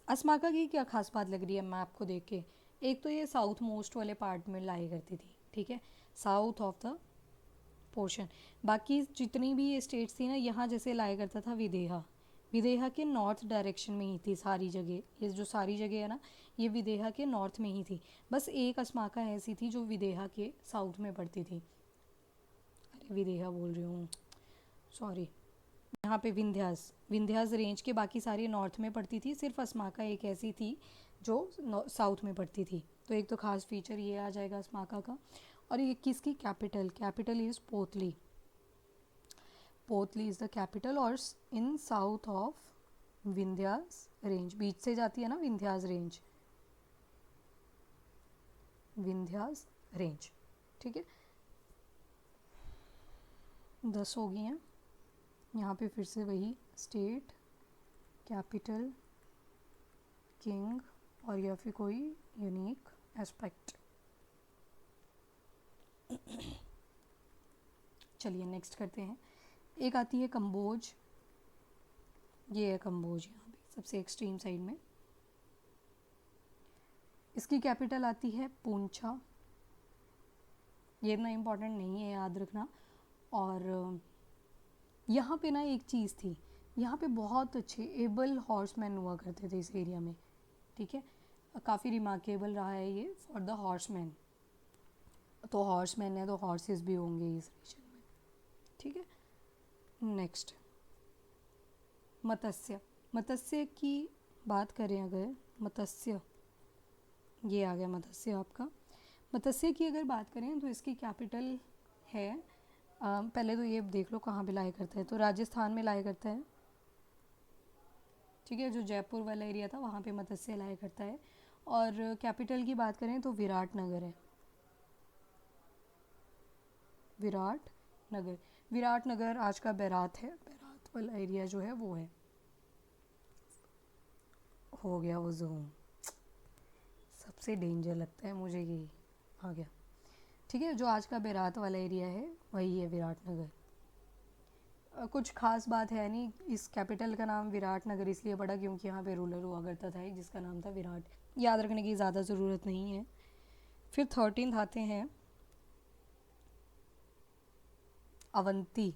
अस्माका की क्या खास बात लग रही है मैप को देख के? एक तो ये साउथ मोस्ट वाले पार्ट में लाया करती थी, ठीक है, साउथ ऑफ द पोर्शन। बाकी जितनी भी ये स्टेट्स थी ना, यहाँ जैसे लाया करता था विदेहा, विदेहा के नॉर्थ डायरेक्शन में ही थी सारी जगह। ये जो सारी जगह है ना, ये विदेहा के नॉर्थ में ही थी। बस एक अस्माका ऐसी थी जो विदेहा के साउथ में पड़ती थी। अरे विदेहा बोल रही हूँ, सॉरी। यहाँ पे विंध्यास, विंध्यास रेंज के बाकी सारी नॉर्थ में पड़ती थी, सिर्फ अस्माका एक ऐसी थी जो साउथ में पड़ती थी। तो एक तो खास फीचर ये आ जाएगा अस्माका का। और ये किसकी capital? Capital is Potali. Potali is the capital, और in south of Vindhyas range, बीच से जाती है ना विंध्यास रेंज, विंध्यास रेंज, ठीक है। 10 हो गई हैं। यहाँ पे फिर से वही स्टेट, कैपिटल, किंग, और या फिर कोई यूनिक एस्पेक्ट। चलिए नेक्स्ट करते हैं। एक आती है कंबोज। ये है कंबोज, यहाँ पे सबसे एक्सट्रीम साइड में। इसकी कैपिटल आती है पूंछा। ये इतना इम्पोर्टेंट नहीं है, याद रखना। और यहाँ पे ना एक चीज़ थी, यहाँ पे बहुत अच्छे एबल हॉर्समैन हुआ करते थे इस एरिया में, ठीक है। काफ़ी रिमार्केबल रहा है ये फॉर द हॉर्समैन। तो हॉर्समैन है तो हॉर्सेस भी होंगे इस रीजन में, ठीक है। नेक्स्ट मत्स्य। मत्स्य की बात करें अगर, मत्स्य, ये आ गया मत्स्य आपका। मत्स्य की अगर बात करें तो इसकी कैपिटल है, पहले तो ये देख लो कहाँ पे लाया करता है, तो राजस्थान में लाया करता है, ठीक है। जो जयपुर वाला एरिया था वहाँ पे मत्स्य लाया करता है। और कैपिटल की बात करें तो विराट नगर है, विराट नगर। विराट नगर आज का बैरात है, बैरात वाला एरिया जो है वो है। हो गया वो जूम, सबसे डेंजर लगता है मुझे यही आ गया, ठीक है। जो आज का बैरात वाला एरिया है वही है विराट नगर। कुछ खास बात है नहीं, इस कैपिटल का नाम विराट नगर इसलिए पड़ा क्योंकि यहाँ पे रूलर हुआ करता था एक जिसका नाम था विराट। याद रखने की ज़्यादा ज़रूरत नहीं है। फिर 13 आते हैं अवंती।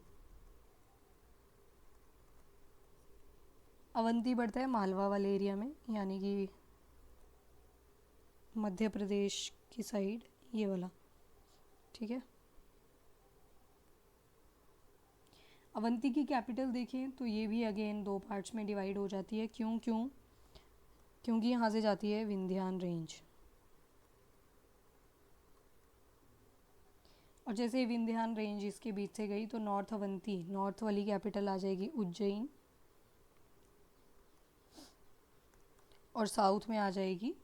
अवंती पड़ता है मालवा वाले एरिया में, यानी कि मध्य प्रदेश की साइड, ये वाला, ठीक है। अवंती की कैपिटल देखें तो ये भी अगेन 2 पार्ट्स में डिवाइड हो जाती है। क्योंकि यहाँ से जाती है विंध्यान रेंज, और जैसे विंध्यान रेंज इसके बीच से गई तो नॉर्थ अवंती, नॉर्थ वाली कैपिटल आ जाएगी उज्जैन, और साउथ में आ जाएगी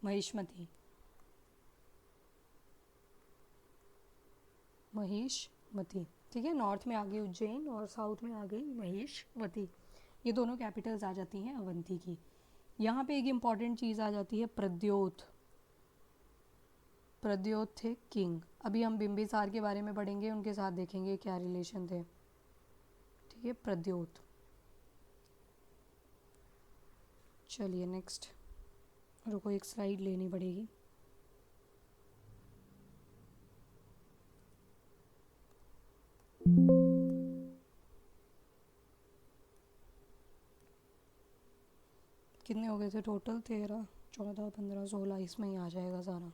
महिष्मती, महिष्मती, ठीक है। नॉर्थ में आ गई उज्जैन और साउथ में आ गई महिष्मती। ये दोनों कैपिटल्स आ जाती हैं अवंती की। यहाँ पे एक इम्पॉर्टेंट चीज़ आ जाती है प्रद्योत। प्रद्योत थे किंग। अभी हम बिंबिसार के बारे में पढ़ेंगे, उनके साथ देखेंगे क्या रिलेशन थे, ठीक है। प्रद्योत। चलिए नेक्स्ट, रुको एक स्लाइड लेनी पड़ेगी। कितने हो गए थे टोटल? 13, 14, 15, 16, इसमें ही आ जाएगा सारा।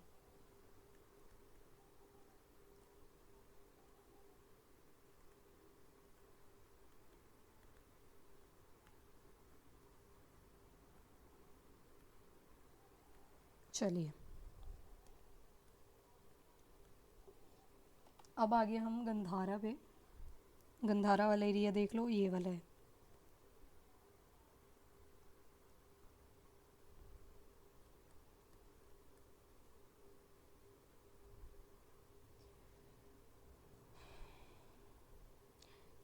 चलिए अब आगे हम गंधारा पे। गंधारा वाला एरिया देख लो, ये वाला है।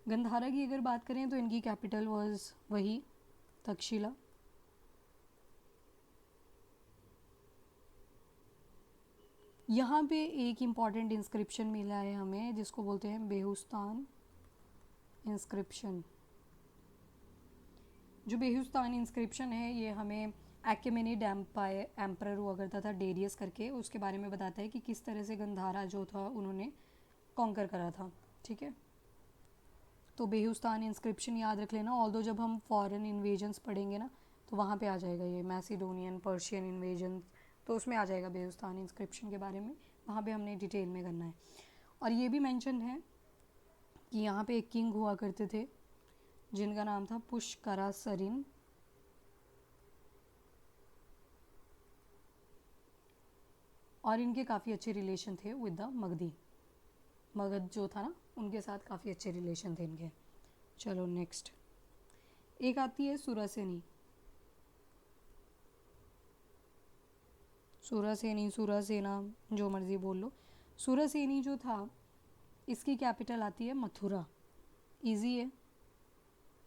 गंधारा की अगर बात करें तो इनकी कैपिटल वाज वही तक्षशिला। यहाँ पे एक इम्पॉर्टेंट इंस्क्रिप्शन मिला है हमें जिसको बोलते हैं बेहुस्तान इंस्क्रिप्शन। जो बेहुस्तान इंस्क्रिप्शन है ये हमें एक्मेनिड एम्परर हुआ करता था डेरियस करके, उसके बारे में बताता है कि किस तरह से गंधारा जो था उन्होंने कॉन्कर करा था। ठीक है, तो बेहुस्तान इंस्क्रिप्शन याद रख लेना। ऑल्दो जब हम फॉरेन इन्वेजन्स पढ़ेंगे ना तो वहाँ पे आ जाएगा ये मैसिडोनियन पर्शियन इन्वेजन, तो उसमें आ जाएगा बेहुस्तान इंस्क्रिप्शन के बारे में, वहाँ पे हमने डिटेल में करना है। और ये भी मेंशन है कि यहाँ पे एक किंग हुआ करते थे जिनका नाम था पुष्करासरिन। और इनके काफ़ी अच्छे रिलेशन थे विद द मगधी। मगध जो था ना उनके साथ काफ़ी अच्छे रिलेशन थे इनके। चलो नेक्स्ट एक आती है सुरासेनी। सुरासेनी, सुरासेना, जो मर्जी बोल लो। सुरासेनी जो था इसकी कैपिटल आती है मथुरा। इजी है,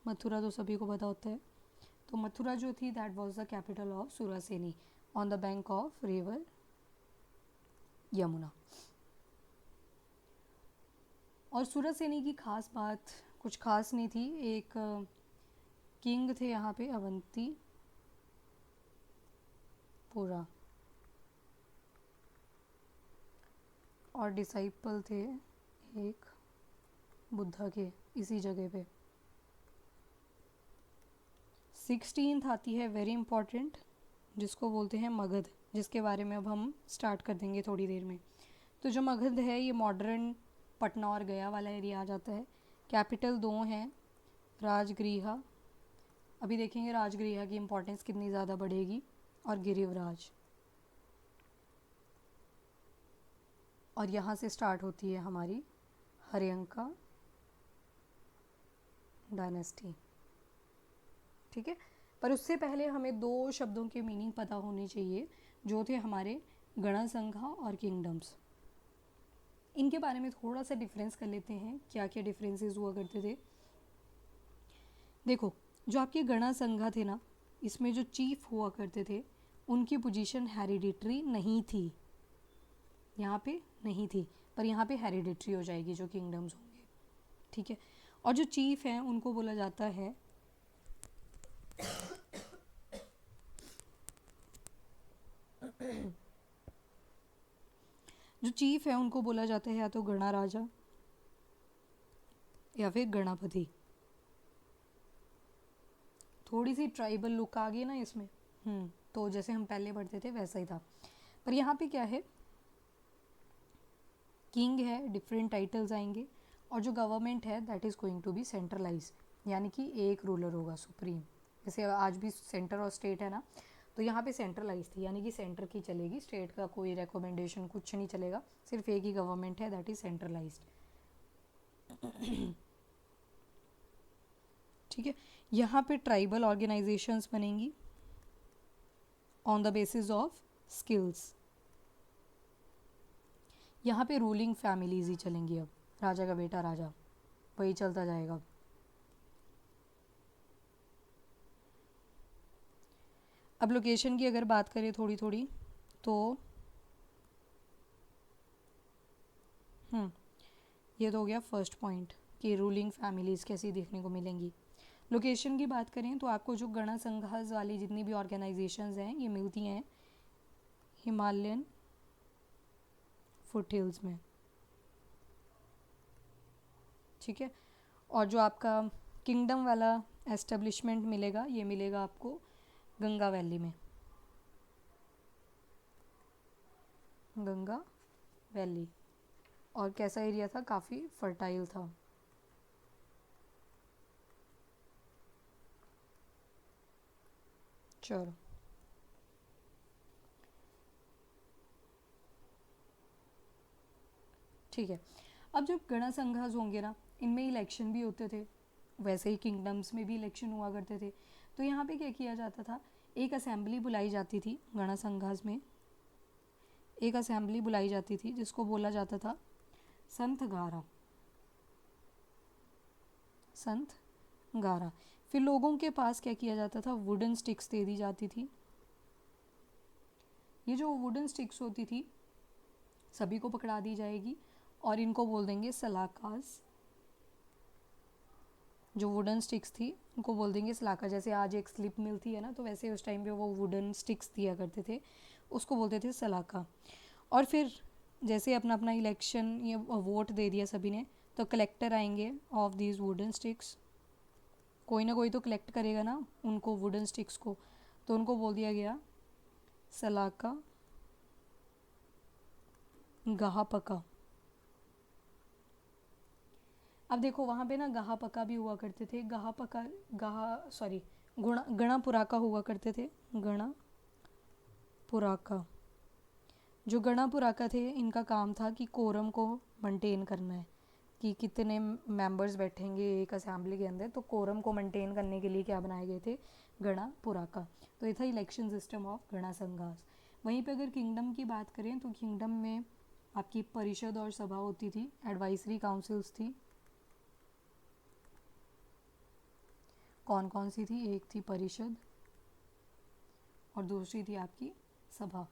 मथुरा तो सभी को पता होता है। तो मथुरा जो थी that was the capital of Surasena on the bank of river Yamuna. और सुरासेनी की खास बात कुछ खास नहीं थी। एक किंग थे यहाँ पे अवंती पुरा, और डिसाइपल थे एक बुद्धा के इसी जगह पे। 16th आती है वेरी इंपॉर्टेंट, जिसको बोलते हैं मगध, जिसके बारे में अब हम स्टार्ट कर देंगे थोड़ी देर में। तो जो मगध है ये मॉडर्न पटना और गया वाला एरिया आ जाता है। कैपिटल दो हैं, राजगृहा, अभी देखेंगे राजगृहा की इम्पोर्टेंस कितनी ज़्यादा बढ़ेगी, और गिरिवराज। और यहाँ से स्टार्ट होती है हमारी हर्यंका डायनेस्टी। ठीक है, पर उससे पहले हमें दो शब्दों के मीनिंग पता होने चाहिए जो थे हमारे गणसंघा और किंगडम्स। इनके बारे में थोड़ा सा डिफरेंस कर लेते हैं, क्या क्या डिफरेंसेस हुआ करते थे। देखो, जो आपके गणसंघा थे ना, इसमें जो चीफ हुआ करते थे उनकी पोजीशन हेरिडिटरी नहीं थी, यहाँ पे नहीं थी, पर यहाँ पे हेरिडिटरी हो जाएगी जो किंगडम्स होंगे। ठीक है, और जो चीफ हैं उनको बोला जाता है जो चीफ है उनको बोला जाता है या तो गणा राजा या फिर गणापति। थोड़ी सी ट्राइबल लुक आ गई ना इसमें। तो जैसे हम पहले पढ़ते थे वैसा ही था, पर यहाँ पे क्या है, किंग है, डिफरेंट टाइटल्स आएंगे, और जो गवर्नमेंट है that is going to be centralise, यानी कि एक रूलर होगा सुप्रीम। जैसे आज भी सेंटर और स्टेट है ना, तो यहाँ पे सेंट्रलाइज थी, यानी कि सेंटर की चलेगी, स्टेट का कोई रिकमेंडेशन कुछ नहीं चलेगा, सिर्फ एक ही गवर्नमेंट है दैट इज़ सेंट्रलाइज्ड। ठीक है, यहाँ पे ट्राइबल ऑर्गेनाइजेशंस बनेंगी on the basis of skills. यहाँ पे रूलिंग फैमिलीज ही चलेंगी, अब राजा का बेटा राजा, वही चलता जाएगा। अब लोकेशन की अगर बात करें थोड़ी थोड़ी तो ये तो हो गया फर्स्ट पॉइंट कि रूलिंग फैमिलीज़ कैसी देखने को मिलेंगी। लोकेशन की बात करें तो आपको जो गणा संघास वाली जितनी भी ऑर्गेनाइजेशंस हैं ये मिलती हैं हिमालयन फुटहिल्स में। ठीक है, और जो आपका किंगडम वाला एस्टेब्लिशमेंट मिलेगा ये मिलेगा आपको गंगा वैली में। गंगा वैली, और कैसा एरिया था, काफ़ी फर्टाइल था। चलो ठीक है। अब जब गणा संघास होंगे ना, इनमें इलेक्शन भी होते थे, वैसे ही किंगडम्स में भी इलेक्शन हुआ करते थे। तो यहाँ पे क्या किया जाता था, एक असेंबली बुलाई जाती थी गणा संघास में, एक असेंबली बुलाई जाती थी जिसको बोला जाता था संत गारा, संत गारा। फिर लोगों के पास क्या किया जाता था, वुडन स्टिक्स दे दी जाती थी। ये जो वुडन स्टिक्स होती थी सभी को पकड़ा दी जाएगी और इनको बोल देंगे सलाकास। जो वुडन स्टिक्स थी उनको बोल देंगे सलाका। जैसे आज एक स्लिप मिलती है ना, तो वैसे उस टाइम पे वो वुडन स्टिक्स दिया करते थे, उसको बोलते थे सलाका। और फिर जैसे अपना अपना इलेक्शन या वोट दे दिया सभी ने, तो कलेक्टर आएंगे ऑफ दीज वुडन स्टिक्स। कोई ना कोई तो कलेक्ट करेगा ना उनको, वुडन स्टिक्स को, तो उनको बोल दिया गया सलाका गाहा पका। अब देखो वहाँ पे ना गाहा पका भी हुआ करते थे, गाहा पका, गाहा सॉरी गणा पुराका हुआ करते थे, गणा पुराका। जो गणा पुराका थे इनका काम था कि कोरम को मेंटेन करना है, कि कितने मेंबर्स बैठेंगे एक असेंबली के अंदर, तो कोरम को मेंटेन करने के लिए क्या बनाए गए थे, गणा पुराका। तो ये था इलेक्शन सिस्टम ऑफ गणा संघास। वहीं पे अगर किंगडम की बात करें तो किंगडम में आपकी परिषद और सभा होती थी, एडवाइजरी काउंसिल्स थी। कौन कौन सी थी, एक थी परिषद और दूसरी थी आपकी सभा,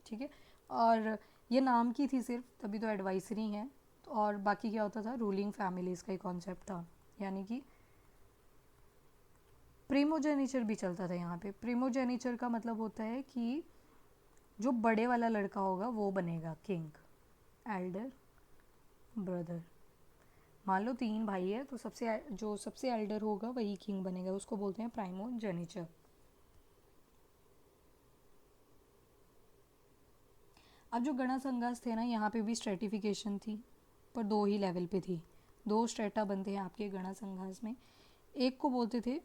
ठीक है। और ये नाम की थी सिर्फ, तभी तो एडवाइजरी हैं। तो और बाकी क्या होता था, रूलिंग फैमिलीज का ही कॉन्सेप्ट था, यानी कि प्रीमोजेनिचर भी चलता था यहाँ पे। प्रीमोजेनिचर का मतलब होता है कि जो बड़े वाला लड़का होगा वो बनेगा किंग, एल्डर ब्रदर। मान लो 3 भाई है तो जो सबसे एल्डर होगा वही किंग बनेगा, उसको बोलते हैं प्राइमोजेनिचर। अब जो गणा संघास थे ना, यहाँ पे भी स्ट्रेटिफिकेशन थी, पर 2 ही लेवल पे थी। 2 स्ट्रेटा बनते हैं आपके गणा संघास में। एक को बोलते थे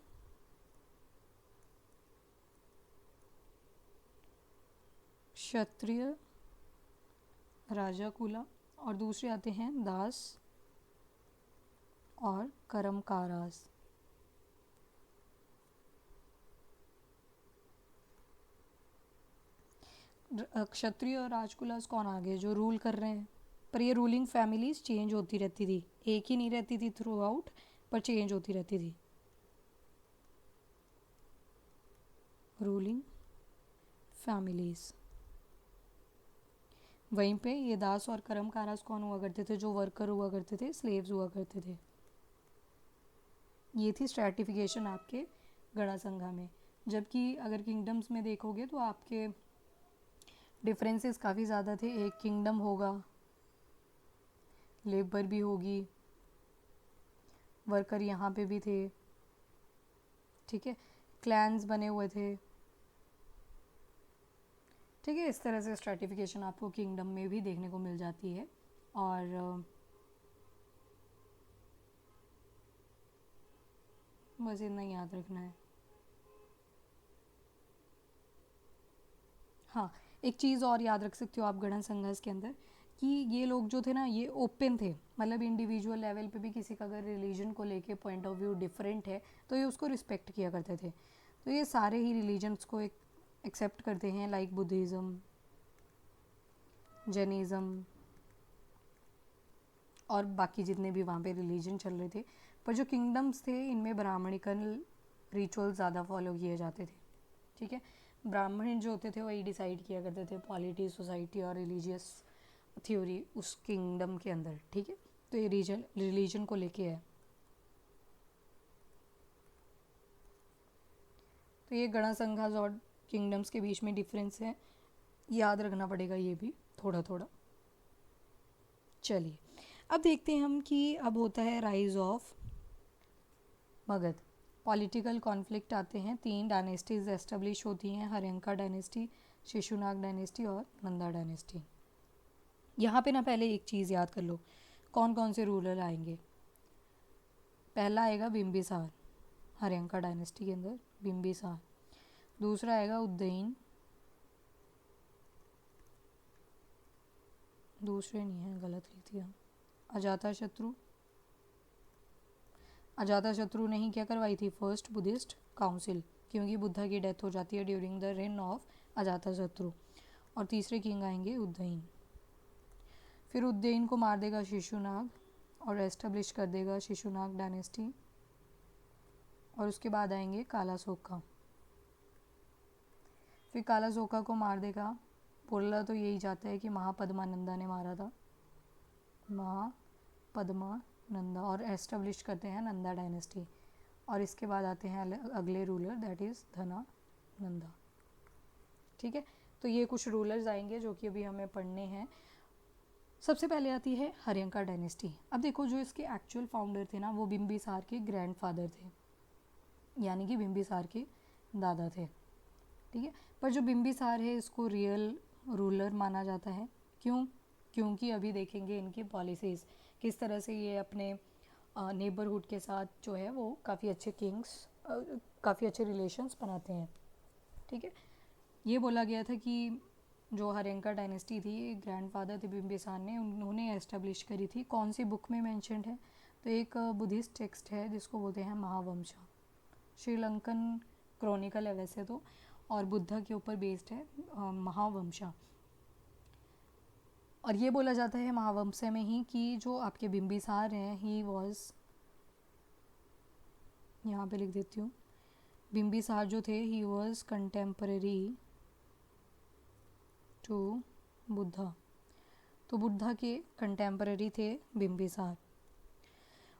क्षत्रिय राजाकुला और दूसरे आते हैं दास और कर्मकारास। क्षत्रिय और राजकुलास कौन आगे जो रूल कर रहे हैं, पर ये रूलिंग फैमिलीज चेंज होती रहती थी, एक ही नहीं रहती थी थ्रू आउट, पर चेंज होती रहती थी। Ruling families. वहीं पे ये दास और कर्मकारास कौन हुआ करते थे, जो वर्कर हुआ करते थे, स्लेव्स हुआ करते थे। ये थी स्ट्रैटिफिकेशन आपके गणा संघा में। जबकि अगर किंगडम्स में देखोगे तो आपके डिफरेंसेस काफ़ी ज़्यादा थे। एक किंगडम होगा, लेबर भी होगी, वर्कर यहाँ पे भी थे, ठीक है, क्लैंस बने हुए थे, ठीक है। इस तरह से स्ट्रैटिफिकेशन आपको किंगडम में भी देखने को मिल जाती है। और बस इतना ही याद रखना है। हाँ, एक चीज़ और याद रख सकते हो आप गणा संघर्ष के अंदर, कि ये लोग जो थे ना ये ओपन थे, मतलब इंडिविजुअल लेवल पे भी किसी का अगर रिलीजन को लेके पॉइंट ऑफ व्यू डिफरेंट है तो ये उसको रिस्पेक्ट किया करते थे। तो ये सारे ही रिलीजन्स को एक्सेप्ट करते हैं, लाइक बुद्धिज़्म, जैनिज़्म और बाकी जितने भी वहाँ पे रिलीजन चल रहे थे। पर जो किंगडम्स थे इनमें ब्राह्मणिकल रिचुअल ज़्यादा फॉलो किए जाते थे, ठीक है। ब्राह्मण जो होते थे वही डिसाइड किया करते थे पॉलिटी, सोसाइटी और रिलीजियस थ्योरी उस किंगडम के अंदर, ठीक है। तो ये रिलीजन को लेके है। तो ये गणा संघास और किंगडम्स के बीच में डिफरेंस है, याद रखना पड़ेगा ये भी थोड़ा थोड़ा। चलिए अब देखते हैं हम कि अब होता है rise of Magadh. Political conflict आते हैं, 3 डायनेस्टीज एस्टेब्लिश होती हैं, हर्यंका डायनेस्टी, शिशुनाग डायनेस्टी और नंदा डायनेस्टी। यहाँ पे ना पहले एक चीज़ याद कर लो, कौन कौन से रूलर आएंगे। पहला आएगा बिम्बिसार, हर्यंका डायनेस्टी के अंदर बिम्बिसार। दूसरा आएगा उज्जैन, दूसरे नहीं है, गलत लिख दिया। अजातशत्रु, अजातशत्रु ने ही क्या करवाई थी? फर्स्ट बुद्धिस्ट काउंसिल, क्योंकि बुद्धा की डेथ हो जाती है during the rain of Ajatashatru. और तीसरे किंग आएंगे उदयन। फिर उदयन को मार देगा शिशुनाग और एस्टेब्लिश कर देगा शिशुनाग डायनेस्टी। और उसके बाद आएंगे कालाशोका। फिर कालाशोका को मार देगा, बोला तो यही जाता है कि महापद्मानंदा ने मारा था, महापद्मानंदा, और एस्टेब्लिश करते हैं नंदा डायनेस्टी। और इसके बाद आते हैं अगले रूलर, दैट इज़ धनानंदा। ठीक है, तो ये कुछ रूलर्स आएंगे जो कि अभी हमें पढ़ने हैं। सबसे पहले आती है हर्यंका डायनेस्टी। अब देखो, जो इसके एक्चुअल फाउंडर थे ना, वो बिम्बिसार के ग्रैंडफादर थे, यानी कि बिम्बिसार के दादा थे। ठीक है, पर जो बिम्बिसार है इसको रियल रूलर माना जाता है। क्यों? क्योंकि अभी देखेंगे इनकी पॉलिसीज़ किस तरह से ये अपने नेबरहुड के साथ जो है वो काफ़ी अच्छे काफ़ी अच्छे रिलेशंस बनाते हैं। ठीक है, ये बोला गया था कि जो हर्यंका डायनेस्टी थी, ग्रैंडफादर थे बिम्बिसार ने, उन्होंने एस्टेब्लिश करी थी। कौन सी बुक में मेंशन्ड है? तो एक बुद्धिस्ट टेक्स्ट है जिसको बोलते हैं महावंशा, श्रीलंकन क्रॉनिकल है वैसे तो, और बुद्धा के ऊपर बेस्ड है महावंशा। और ये बोला जाता है महावंशा में ही कि जो आपके बिम्बिसार हैं, ही वॉज, यहाँ पे लिख देती हूँ, बिम्बिसार जो थे, he was contemporary to Buddha. तो बुद्धा के कंटेम्पररी थे बिम्बिसार।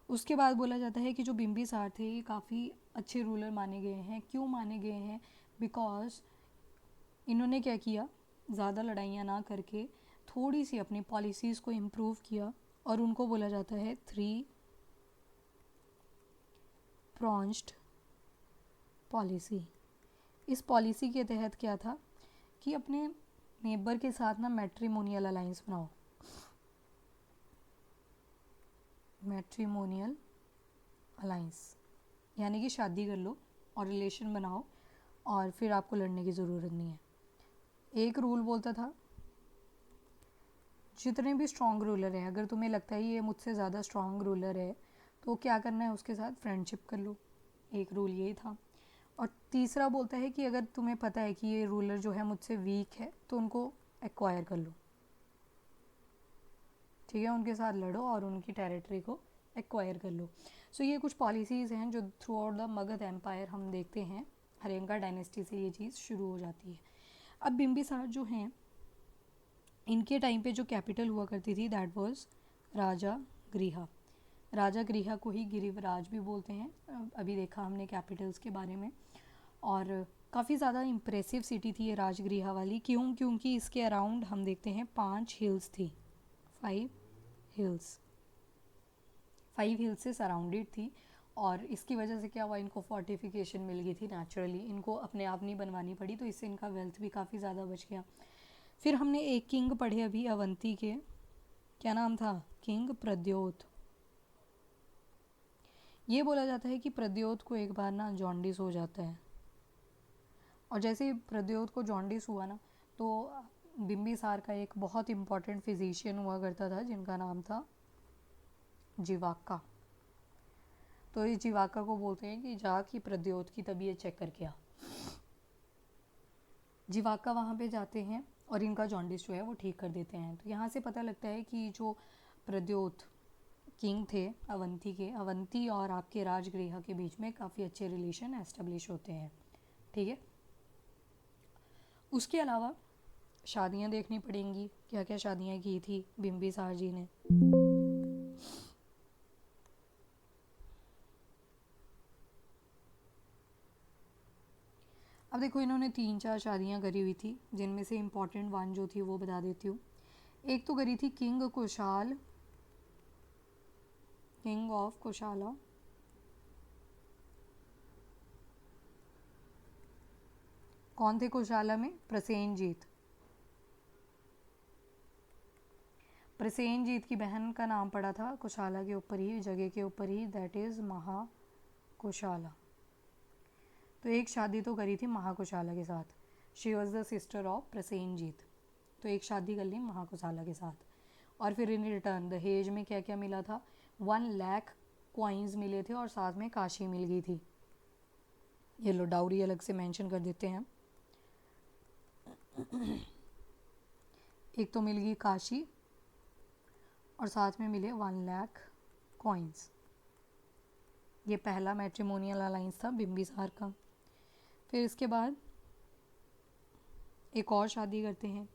उसके बाद बोला जाता है कि जो बिम्बिसार थे ये काफ़ी अच्छे रूलर माने गए हैं। क्यों माने गए हैं? बिकॉज इन्होंने क्या किया, ज़्यादा लड़ाइयाँ ना करके थोड़ी सी अपनी पॉलिसीज़ को इम्प्रूव किया, और उनको बोला जाता है 3 प्रॉन्ज्ड पॉलिसी। इस पॉलिसी के तहत क्या था कि अपने नेबर के साथ ना मैट्रिमोनियल अलाइंस बनाओ, मैट्रिमोनियल अलाइंस, यानी कि शादी कर लो और रिलेशन बनाओ और फिर आपको लड़ने की ज़रूरत नहीं है। एक रूल बोलता था, जितने भी स्ट्रॉन्ग रूलर हैं, अगर तुम्हें लगता है ये मुझसे ज़्यादा स्ट्रॉन्ग रूलर है तो क्या करना है, उसके साथ फ्रेंडशिप कर लो। एक रूल यही था। और तीसरा बोलता है कि अगर तुम्हें पता है कि ये रूलर जो है मुझसे वीक है तो उनको एक्वायर कर लो। ठीक है, उनके साथ लड़ो और उनकी टेरिटरी को एक्वायर कर लो। सो ये कुछ पॉलिसीज़ हैं जो throughout the Magadha empire हम देखते हैं। हर्यंका डायनेस्टी से ये चीज़ शुरू हो जाती है। अब बिम्बिसार जो हैं, इनके टाइम पे जो कैपिटल हुआ करती थी, दैट वाज राजा गृहा। राजा गृहा को ही गिरिवराज भी बोलते हैं। अभी देखा हमने कैपिटल्स के बारे में। और काफ़ी ज़्यादा इम्प्रेसिव सिटी थी ये राजगृहा वाली। क्यों? क्योंकि इसके अराउंड हम देखते हैं 5 हिल्स थी, 5 हिल्स, 5 हिल्स से सराउंडेड थी। और इसकी वजह से क्या हुआ, इनको फोर्टिफिकेशन मिल गई थी नेचुरली, इनको अपने आप नहीं बनवानी पड़ी, तो इससे इनका वेल्थ भी काफ़ी ज़्यादा बच गया। फिर हमने एक किंग पढ़े अभी अवंती के, क्या नाम था? किंग प्रद्योत। ये बोला जाता है कि प्रद्योत को एक बार ना जॉन्डिस हो जाता है, और जैसे ही प्रद्योत को जॉन्डिस हुआ ना, तो बिम्बिसार का एक बहुत इम्पॉर्टेंट फिजिशियन हुआ करता था जिनका नाम था जीवाका। तो इस जीवाका को बोलते हैं कि जा कि प्रद्योत की तबीयत चेक करके आ। जीवाका वहाँ पे जाते हैं और इनका जॉन्डिस जो है वो ठीक कर देते हैं। तो यहाँ से पता लगता है कि जो प्रद्योत किंग थे अवंती के, अवंती और आपके राजगृह के बीच में काफ़ी अच्छे रिलेशन एस्टेब्लिश होते हैं। ठीक है, उसके अलावा शादियाँ देखनी पड़ेंगी, क्या क्या शादियाँ की थी बिम्बिसार जी ने। अब देखो, इन्होंने 3-4 शादियाँ करी हुई थी, जिनमें से इम्पॉर्टेंट वन जो थी वो बता देती हूँ। एक तो करी थी किंग कुशाल, किंग ऑफ कुशाला। कौन थे कुशाला में? प्रसेनजीत। प्रसेनजीत की बहन का नाम पड़ा था कुशाला के ऊपर ही, जगह के ऊपर ही, दैट इज़ महाकुशाला। तो एक शादी तो करी थी महाकुशाला के साथ, she was the sister of Prasenjit. तो एक शादी कर ली महाकुशाला के साथ। और फिर इन रिटर्न दहेज में क्या क्या मिला था, 1 लाख कॉइन्स मिले थे और साथ में काशी मिल गई थी। ये लो डाउरी अलग से मेंशन कर देते हैं। एक तो मिल गई काशी और साथ में मिले 1 लाख कॉइन्स। ये पहला मैट्रिमोनियल अलाइंस था बिम्बिसार का। फिर इसके बाद एक और शादी करते हैं।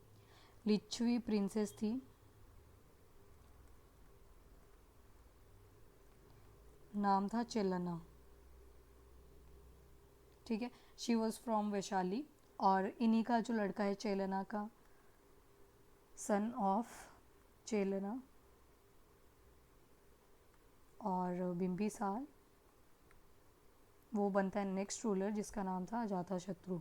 लिच्छवी प्रिंसेस थी, नाम था चेलना, ठीक है। शी वॉज फ्रॉम वैशाली और इन्हीं का जो लड़का है चेलना का, सन ऑफ चेलना और बिम्बिसार, वो बनता है नेक्स्ट रूलर जिसका नाम था अजातशत्रु।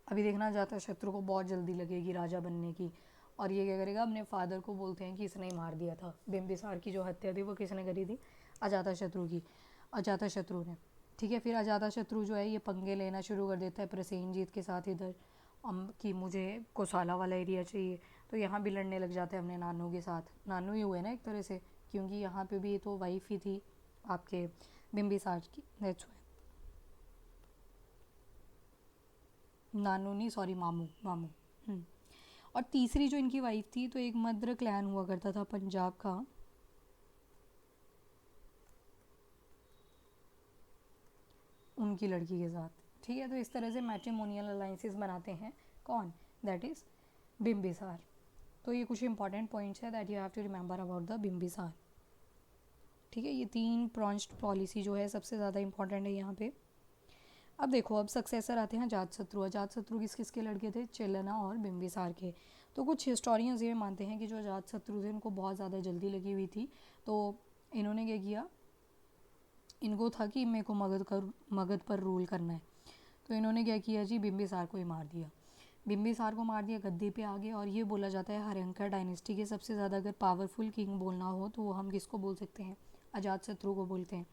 अभी देखना अजातशत्रु को बहुत जल्दी लगेगी राजा बनने की, और ये क्या करेगा, अपने फादर को बोलते हैं कि इसने ही मार दिया था। बिम्बिसार की जो हत्या थी वो किसने करी थी, अजातशत्रु ने, ठीक है। फिर अजातशत्रु जो है ये पंगे लेना शुरू कर देता है प्रसेनजीत के साथ इधर, कि मुझे कोसाला वाला एरिया चाहिए। तो यहाँ भी लड़ने लग जाते हैं अपने नानू के साथ। नानू ही हुए ना एक तरह से, क्योंकि यहाँ पे भी तो वाइफ ही थी आपके बिम्बिसार की, दैट्स व्हाई। नानू नहीं, सॉरी, मामू मामू। और तीसरी जो इनकी वाइफ थी, तो एक मद्र क्लैन हुआ करता था पंजाब का, उनकी लड़की के साथ, ठीक है। तो इस तरह से मैट्रिमोनियल अलाइंसेस बनाते हैं कौन, दैट इज़ बिम्बिसार। तो ये कुछ इंपॉर्टेंट पॉइंट्स है that you have to remember about the Bimbisara, ठीक है। ये 3 प्रॉन्च्ड पॉलिसी जो है सबसे ज़्यादा इंपॉर्टेंट है यहाँ पे। अब देखो, अब सक्सेसर आते हैं अजातशत्रु। अजातशत्रु किस किस के लड़के थे, चेलना और बिम्बिसार के। तो कुछ हिस्टोरियंस ये मानते हैं कि जो अजातशत्रु थे उनको बहुत ज़्यादा जल्दी लगी हुई थी, तो इन्होंने क्या किया, इनको था कि मेरे को मगध पर रूल करना है। तो इन्होंने क्या किया जी, बिम्बिसार को ही मार दिया। बिम्बिसार को मार दिया, गद्दी पे आ गए। और ये बोला जाता है हर्यंका डायनेस्टी के सबसे ज़्यादा अगर पावरफुल किंग बोलना हो तो वो हम किसको बोल सकते हैं, अजातशत्रु को बोलते हैं।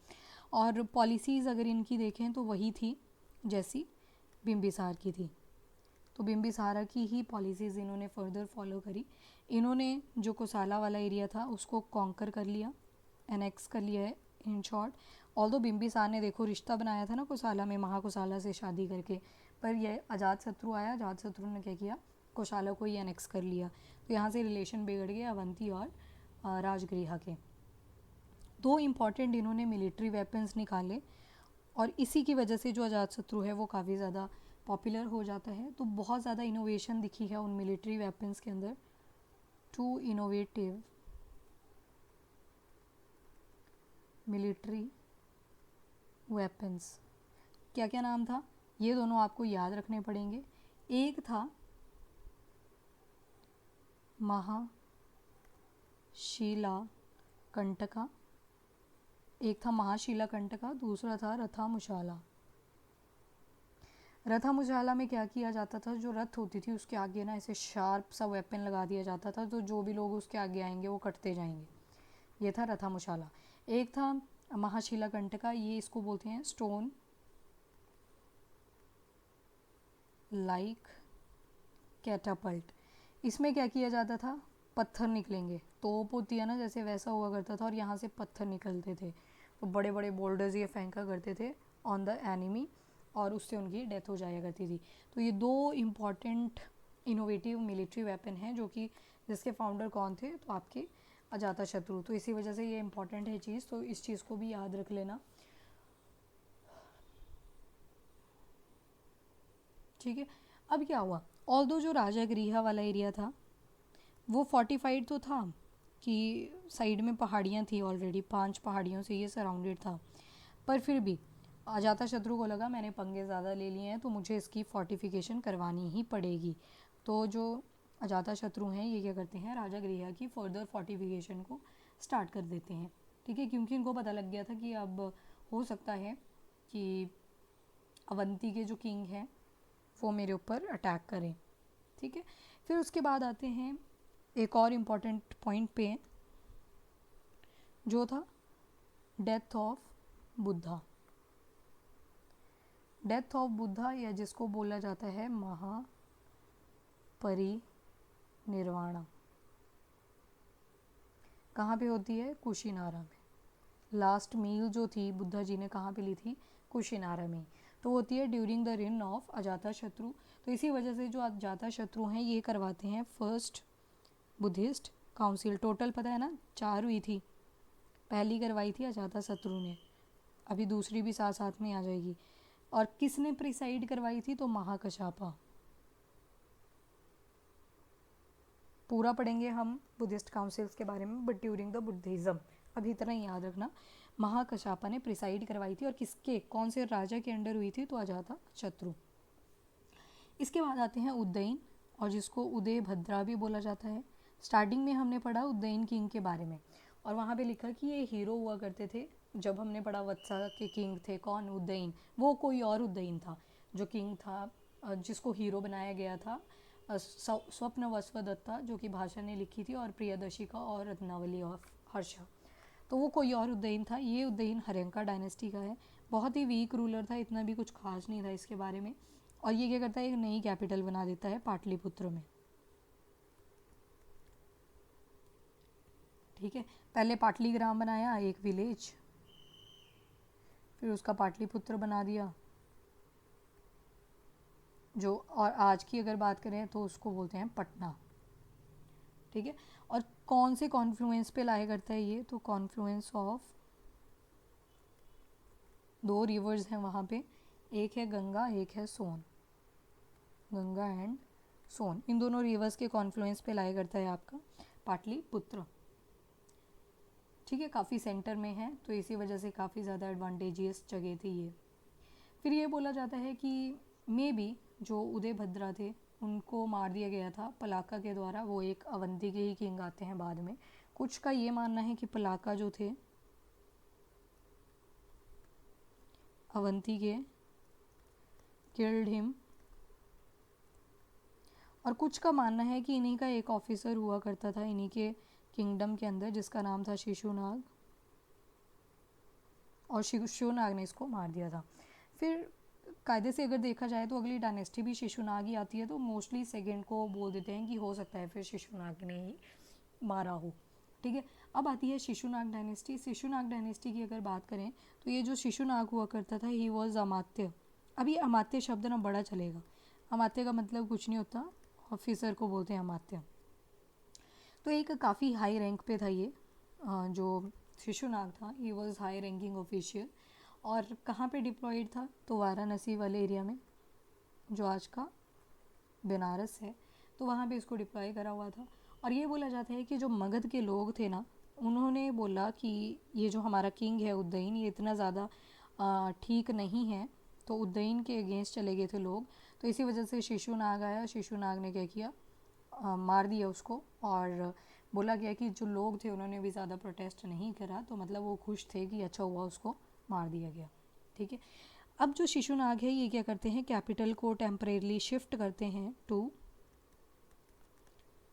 और पॉलिसीज़ अगर इनकी देखें तो वही थी जैसी बिम्बिसार की थी। तो बिम्बिसारा की ही पॉलिसीज़ इन्होंने फर्दर फॉलो करी। इन्होंने जो कोसाला वाला एरिया था उसको कॉन्कर कर लिया, एनेक्स कर लिया है इन शॉर्ट। ऑल्दो बिम्बिसार ने देखो रिश्ता बनाया था ना कोसाला में, महाकोसाला से शादी करके, पर यह अजातशत्रु आया, अजातशत्रु ने क्या किया, कोसाला को ही एनेक्स कर लिया। तो यहाँ से रिलेशन बिगड़ गए अवंती और राजगृह के। 2 इम्पॉर्टेंट इन्होंने मिलिट्री वेपन्स निकाले, और इसी की वजह से जो अजातशत्रु है वो काफ़ी ज़्यादा पॉपुलर हो जाता है। तो बहुत ज़्यादा इनोवेशन दिखी है उन मिलिट्री वेपन्स के अंदर। 2 इनोवेटिव मिलिट्री वेपन्स, क्या क्या नाम था, ये दोनों आपको याद रखने पड़ेंगे। एक था महाशिला कंटका, एक था महाशिला कंटका, दूसरा था रथामुशाला। रथामुशाला में क्या किया जाता था, जो रथ होती थी उसके आगे ना ऐसे शार्प सा वेपन लगा दिया जाता था, तो जो भी लोग उसके आगे आएंगे वो कटते जाएंगे। ये था रथामुशाला। एक था महाशिला कंटका, ये इसको बोलते हैं स्टोन लाइक कैटापल्ट। इसमें क्या किया जाता था, पत्थर निकलेंगे, तोप होती है ना जैसे, वैसा हुआ करता था, और यहाँ से पत्थर निकलते थे। तो बड़े बड़े बोल्डर्स ये फेंका करते थे ऑन द एनिमी, और उससे उनकी डेथ हो जाया करती थी। तो ये 2 इम्पॉर्टेंट इनोवेटिव मिलिट्री वेपन हैं, जो कि जिसके फाउंडर कौन थे, तो आपके अजातशत्रु। तो इसी वजह से ये इम्पॉर्टेंट है चीज़, तो इस चीज़ को भी याद रख लेना, ठीक है। अब क्या हुआ, ऑल्दो जो राजागृह वाला एरिया था वो फोर्टिफाइड तो था, कि साइड में पहाड़ियाँ थी ऑलरेडी, 5 पहाड़ियों से ये सराउंडेड था, पर फिर भी अजातशत्रु को लगा मैंने पंगे ज़्यादा ले लिए हैं तो मुझे इसकी फोर्टिफिकेशन करवानी ही पड़ेगी। तो जो अजातशत्रु हैं ये क्या करते हैं, राजागृह की फर्दर फोर्टिफिकेशन को स्टार्ट कर देते हैं, ठीक है। क्योंकि इनको पता लग गया था कि अब हो सकता है कि अवंती के जो किंग हैं वो मेरे ऊपर अटैक करें, ठीक है। फिर उसके बाद आते हैं एक और इम्पॉर्टेंट पॉइंट पे, जो था death of Buddha. Death of Buddha, या जिसको बोला जाता है महापरिनिर्वाण निर्वाणा कहाँ पे होती है? कुशीनारा में। लास्ट मील जो थी बुद्धा जी ने कहाँ पे ली थी? कुशीनारा में। तो होती है during the rain of Ajatashatru. तो इसी वजह से जो अजातशत्रु हैं ये करवाते हैं फर्स्ट बुद्धिस्ट काउंसिल। टोटल पता है ना 4 हुई थी, पहली करवाई थी अजातशत्रु ने, अभी दूसरी भी साथ साथ में आ जाएगी। और किसने प्रिसाइड करवाई थी? तो महाकशापा। पूरा पढ़ेंगे हम बुद्धिस्ट काउंसिल्स के बारे में, बट ड्यूरिंग द बुद्धिज़्म अभी इतना ही याद रखना। महाकशापा ने प्रिसाइड करवाई थी और किसके, कौन से राजा के अंडर हुई थी? तो अजातशत्रु। इसके बाद आते हैं उज्जैन, और जिसको उदय भद्रा भी बोला जाता है। स्टार्टिंग में हमने पढ़ा उज्जैन किंग के बारे में, और वहाँ पे लिखा कि ये हीरो हुआ करते थे। जब हमने पढ़ा वत्सा के किंग थे कौन? उज्जैन। वो कोई और उज्जैन था जो किंग था, जिसको हीरो बनाया गया था स्वप्न वस्वदत्ता, जो कि भाषा ने लिखी थी, और प्रियदर्शिका और रत्नावली ऑफ हर्षा। तो वो कोई और उज्जैन था। ये उज्जैन हर्यंका डायनेस्टी का है। बहुत ही वीक रूलर था, इतना भी कुछ खास नहीं था इसके बारे में। और ये क्या करता है? एक नई कैपिटल बना देता है पाटलिपुत्र में। ठीक है, पहले पाटलीग्राम बनाया, एक विलेज, फिर उसका पाटलिपुत्र बना दिया, जो और आज की अगर बात करें तो उसको बोलते हैं पटना। ठीक है, और कौन से कॉन्फ्लुएंस पे लाया करता है ये? तो कॉन्फ्लुएंस ऑफ 2 रिवर्स हैं वहाँ पे, एक है गंगा, एक है सोन। गंगा एंड सोन, इन दोनों रिवर्स के कॉन्फ्लुएंस पे लाया करता है आपका पाटलिपुत्र। ठीक है, काफ़ी सेंटर में है, तो इसी वजह से काफ़ी ज़्यादा एडवांटेजियस जगह थी ये। फिर ये बोला जाता है कि मे बी जो उदय भद्रा थे उनको मार दिया गया था पलाका के द्वारा। वो एक अवंती के ही किंग आते हैं बाद में। कुछ का ये मानना है कि पलाका जो थे अवंती के किल्ड हिम, और कुछ का मानना है कि इन्हीं का एक ऑफिसर हुआ करता था इन्हीं के किंगडम के अंदर, जिसका नाम था शिशुनाग, और शिशुनाग ने इसको मार दिया था। फिर कायदे से अगर देखा जाए तो अगली डायनेस्टी भी शिशुनाग ही आती है, तो मोस्टली सेकंड को बोल देते हैं कि हो सकता है फिर शिशुनाग ने ही मारा हो। ठीक है, अब आती है शिशुनाग डायनेस्टी। शिशुनाग डायनेस्टी की अगर बात करें तो ये जो शिशुनाग हुआ करता था ही वॉज अमात्य। अभी अमात्य शब्द ना बड़ा चलेगा, अमात्य का मतलब कुछ नहीं होता, ऑफिसर को बोलते हैं अमात्य। तो एक काफ़ी हाई रैंक पे था ये जो शिशुनाग था, he was high ranking official. और कहाँ पे डिप्लॉयड था? तो वाराणसी वाले एरिया में, जो आज का बनारस है, तो वहाँ पे इसको डिप्लॉय करा हुआ था। और ये बोला जाता है कि जो मगध के लोग थे ना, उन्होंने बोला कि ये जो हमारा किंग है उज्जैन, ये इतना ज़्यादा ठीक नहीं है, तो उज्जैन के अगेंस्ट चले गए थे लोग। तो इसी वजह से शिशुनाग आया, शिशुनाग ने क्या किया? मार दिया उसको। और बोला गया कि जो लोग थे उन्होंने भी ज़्यादा प्रोटेस्ट नहीं करा, तो मतलब वो खुश थे कि अच्छा हुआ उसको मार दिया गया। ठीक है, अब जो शिशुनाग है ये क्या करते हैं? कैपिटल को टेम्परेरली शिफ्ट करते हैं to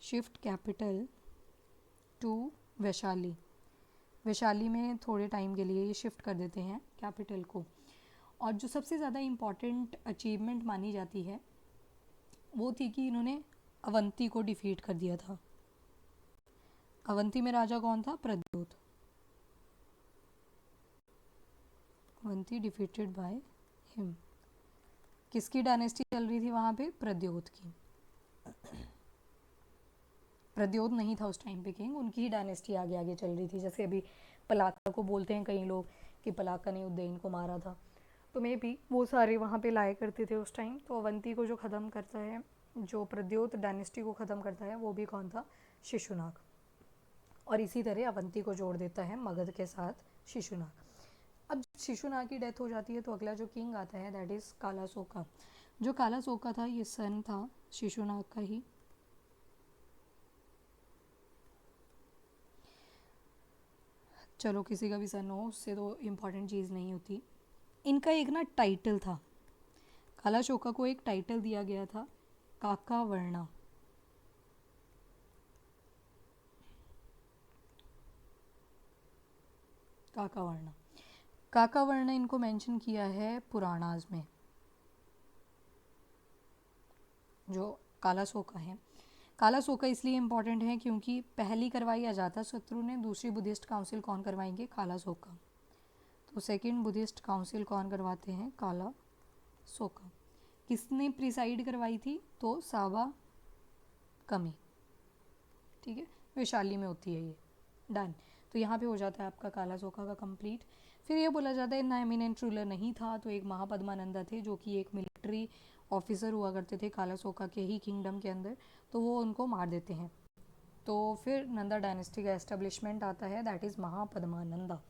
shift capital to Vaishali. Vaishali में थोड़े टाइम के लिए ये शिफ्ट कर देते हैं कैपिटल को। और जो सबसे ज़्यादा इम्पॉर्टेंट अचीवमेंट मानी जाती है वो थी कि इन्होंने अवंती को डिफीट कर दिया था। अवंती में राजा कौन था? Pradyot. Avanti defeated by him. किसकी डायनेस्टी चल रही थी वहाँ पे? प्रद्योत की। प्रद्योत नहीं था उस टाइम पे किंग, उनकी ही डायनेस्टी आगे आगे चल रही थी। जैसे अभी पलाका को बोलते हैं कई लोग कि पलाका ने उज्जैन को मारा था, तो मे भी वो सारे वहाँ पे लाए करते थे उस टाइम। तो अवंती को जो ख़त्म करता है, जो प्रद्योत डायनेस्टी को ख़त्म करता है, वो भी कौन था? शिशुनाग। और इसी तरह अवंती को जोड़ देता है मगध के साथ शिशुनाग। अब शिशुनाग की डेथ हो जाती है तो अगला जो किंग आता है दैट इज़ कालासोका। जो कालासोका था ये सन था शिशुनाग का ही। चलो किसी का भी सन हो, उससे तो इम्पॉर्टेंट चीज़ नहीं होती। इनका एक ना टाइटल था, कालाशोका को एक टाइटल दिया गया था काकावर्णा। काकावर्णा, काकावर्ण इनको मेंशन किया है पुराणाज में। जो कालासोका है कालासोका इसलिए इम्पॉर्टेंट है क्योंकि पहली करवाई अजातशत्रु ने, दूसरी बुद्धिस्ट काउंसिल कौन करवाएंगे? कालासोका। तो सेकंड बुद्धिस्ट काउंसिल कौन करवाते हैं? कालासोका। किसने प्रिसाइड करवाई थी? तो सावा कमी, ठीक है, वैशाली में होती है ये। डन। तो यहाँ पे हो जाता है आपका कालासोका का कंप्लीट। फिर ये बोला जाता है इतना एमिनेंट रूलर नहीं था, तो एक महापद्मानंदा थे जो कि एक मिलिट्री ऑफिसर हुआ करते थे कालासोका के ही किंगडम के अंदर, तो वो उनको मार देते हैं। तो फिर नंदा डायनेस्टी का एस्टेब्लिशमेंट आता है, दैट इज़ महापद्मानंदा।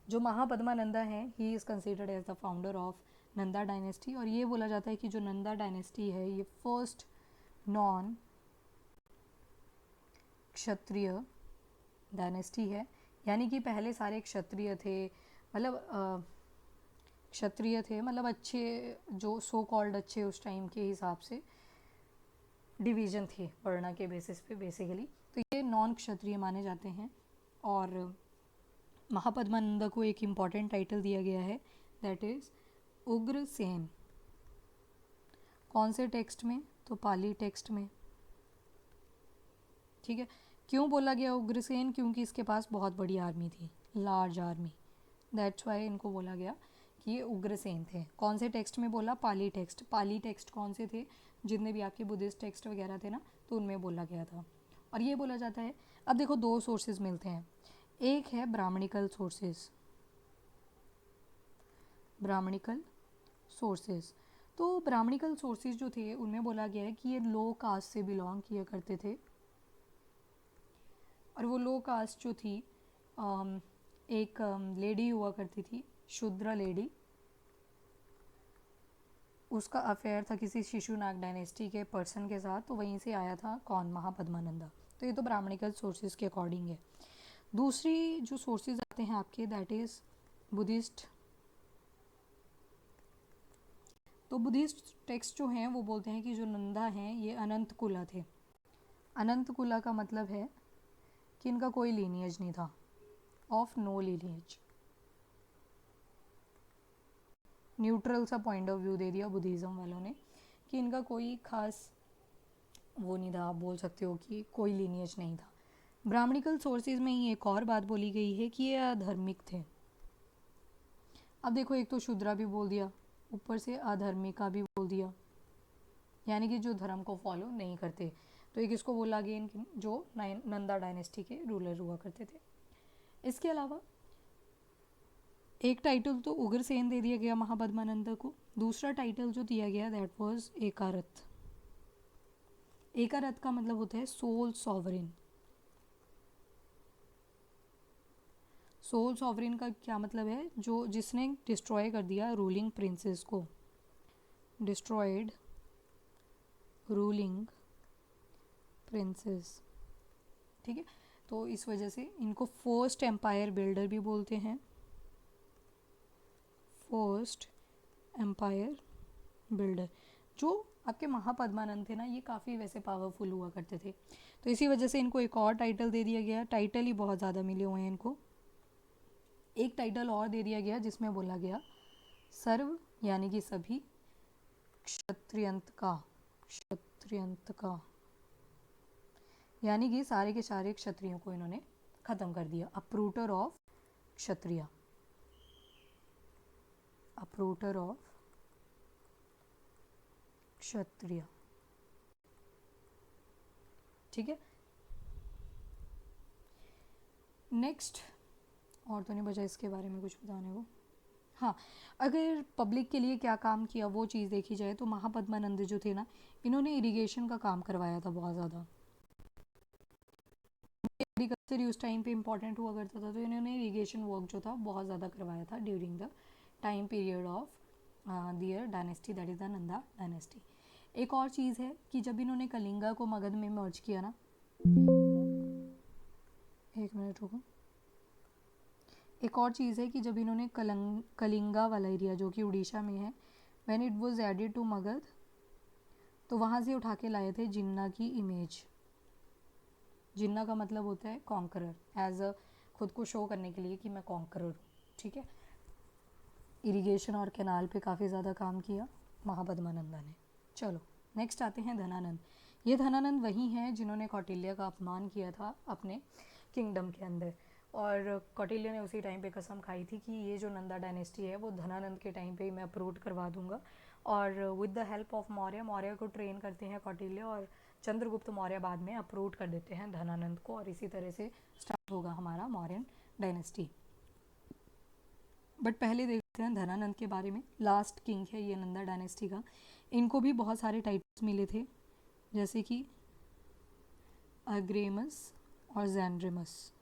जो महापद्मानंदा हैं he is considered as the founder of Nanda dynasty. और ये बोला जाता है कि जो नंदा डायनेस्टी है ये फर्स्ट नॉन क्षत्रिय डायनेस्टी है, यानी कि पहले सारे क्षत्रिय थे, मतलब क्षत्रिय थे, मतलब अच्छे, जो सो कॉल्ड अच्छे उस टाइम के हिसाब से डिवीजन थे वर्ण के बेसिस पे बेसिकली, तो ये नॉन क्षत्रिय माने जाते हैं। और महापद्मानंदा को एक इम्पॉर्टेंट टाइटल दिया गया है, दैट इज़ उग्रसेन। कौन से टेक्स्ट में? तो पाली टेक्स्ट में, ठीक है। क्यों बोला गया उग्रसेन? क्योंकि इसके पास बहुत बड़ी आर्मी थी, लार्ज आर्मी, दैट्स वाई इनको बोला गया कि ये उग्रसेन थे। कौन से टेक्स्ट में बोला? पाली टेक्स्ट। पाली टेक्स्ट कौन से थे? जितने भी आपके बुद्धिस्ट टेक्स्ट वगैरह थे ना, तो उनमें बोला गया था। और ये बोला जाता है, अब देखो दो सोर्सेज मिलते हैं, एक है ब्राह्मणिकल सोर्सेज, ब्राह्मणिकल सोर्सेज। तो ब्राह्मणिकल सोर्सेज जो थे उनमें बोला गया है कि ये लो कास्ट से बिलोंग किया करते थे, और वो लो कास्ट जो थी एक लेडी हुआ करती थी, शूद्र लेडी, उसका अफेयर था किसी शिशुनाग डायनेस्टी के पर्सन के साथ, तो वहीं से आया था कौन? महापद्मानंदा। तो ये तो ब्राह्मणिकल सोर्सेज के अकॉर्डिंग है। दूसरी जो सोर्सेज आते हैं आपके, दैट इज़ बुद्धिस्ट। तो बुद्धिस्ट टेक्स्ट जो हैं वो बोलते हैं कि जो नंदा हैं ये अनंत कुला थे। अनंत कुला का मतलब है कि इनका कोई लीनियज नहीं था, ऑफ नो लीनियज। न्यूट्रल सा पॉइंट ऑफ व्यू दे दिया बुद्धिज़्म वालों ने कि इनका कोई खास वो नहीं था, आप बोल सकते हो कि कोई लीनियज नहीं था। ब्राह्मणिकल सोर्सेज में ही एक और बात बोली गई है कि ये अधार्मिक थे। अब देखो, एक तो शूद्रा भी बोल दिया, ऊपर से अधर्मिका भी बोल दिया, यानी कि जो धर्म को फॉलो नहीं करते। तो एक इसको बोला गया जो नंदा डायनेस्टी के रूलर हुआ करते थे। इसके अलावा एक टाइटल तो उग्रसेन दे दिया गया महापद्मानंदा को, दूसरा टाइटल जो दिया गया दैट वाज एकारथ। एकारथ का मतलब होता है सोल सॉवरेन। सोल सॉवरेन का क्या मतलब है? जो जिसने डिस्ट्रॉय कर दिया रूलिंग प्रिंसेस को, डिस्ट्रॉयड रूलिंग प्रिंसेस, ठीक है। तो इस वजह से इनको फर्स्ट एम्पायर बिल्डर भी बोलते हैं, फर्स्ट एम्पायर बिल्डर। जो आपके महापद्मानंद थे ना, ये काफ़ी वैसे पावरफुल हुआ करते थे, तो इसी वजह से इनको एक और टाइटल दे दिया गया। टाइटल ही बहुत ज़्यादा मिले हुए हैं इनको। एक टाइटल और दे दिया गया जिसमें बोला गया सर्व, यानी कि सभी, क्षत्रियंत का, क्षत्रियंत का, यानी कि सारे के सारे क्षत्रियों को इन्होंने ख़त्म कर दिया। अप्रूटर ऑफ क्षत्रिय, अप्रूटर ऑफ क्षत्रिय, ठीक है। नेक्स्ट, और तो नहीं बचा इसके बारे में कुछ बताने को। हाँ, अगर पब्लिक के लिए क्या काम किया वो चीज़ देखी जाए तो महापद्मानंद जो थे ना, इन्होंने इरिगेशन का काम करवाया था बहुत ज़्यादा। एग्रीकल्चर उस टाइम पे इम्पॉर्टेंट हुआ करता था, तो इन्होंने इरिगेशन वर्क जो था बहुत ज़्यादा करवाया था during the time period of their dynasty, that is the Nanda dynasty. एक और चीज़ है कि जब इन्होंने कलिंगा को मगध में मर्ज किया ना, एक मिनट रुको, एक और चीज़ है कि जब इन्होंने कलिंगा वाला एरिया जो कि उड़ीसा में है, when it was added to Magadha, तो वहाँ से उठा के लाए थे जिन्ना की इमेज। जिन्ना का मतलब होता है कॉन्करर, एज अ खुद को शो करने के लिए कि मैं कॉन्करर हूँ, ठीक है। इरिगेशन और कैनाल पे काफ़ी ज़्यादा काम किया महापद्मानंदा ने। चलो नेक्स्ट आते हैं धनानंद। ये धनानंद वही हैं जिन्होंने कौटिल्य का अपमान किया था अपने किंगडम के अंदर, और कौटिल्य ने उसी टाइम पे कसम खाई थी कि ये जो नंदा डायनेस्टी है वो धनानंद के टाइम पे ही मैं अप्रूट करवा दूंगा। और with the help of Maurya, Maurya को ट्रेन करते हैं कौटिल्य, और चंद्रगुप्त मौर्य बाद में अप्रूट कर देते हैं धनानंद को, और इसी तरह से स्टार्ट होगा हमारा मौर्यन डायनेस्टी। बट पहले देखते हैं धनानंद के बारे में। लास्ट किंग है ये नंदा डायनेस्टी का। इनको भी बहुत सारे टाइटल्स मिले थे, जैसे कि अग्रेमस और जैंड्रेमस।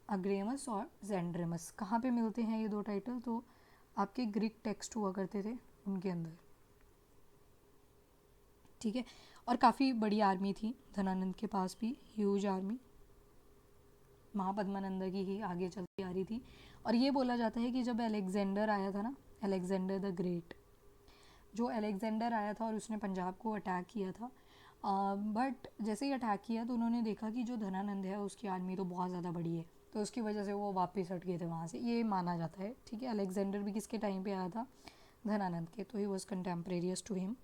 अग्रेमस और जैंड्रेमस कहाँ पे मिलते हैं ये दो टाइटल? तो आपके ग्रीक टेक्स्ट हुआ करते थे उनके अंदर, ठीक है। और काफ़ी बड़ी आर्मी थी धनानंद के पास भी, ह्यूज आर्मी, महापद्मानंद की ही आगे चलती आ रही थी। और ये बोला जाता है कि जब अलेक्जेंडर आया था ना, अलेक्जेंडर द ग्रेट, जो अलेक्जेंडर आया था और उसने पंजाब को अटैक किया था, बट जैसे ही अटैक किया तो उन्होंने देखा कि जो धनानंद है उसकी आर्मी तो बहुत ज़्यादा बड़ी है, तो उसकी वजह से वो वापस हट गए थे वहाँ से, ये माना जाता है, ठीक है। अलेक्जेंडर भी किसके टाइम पे आया था? धनानंद के, तो ही वॉज कंटेम्परेरियस टू हिम।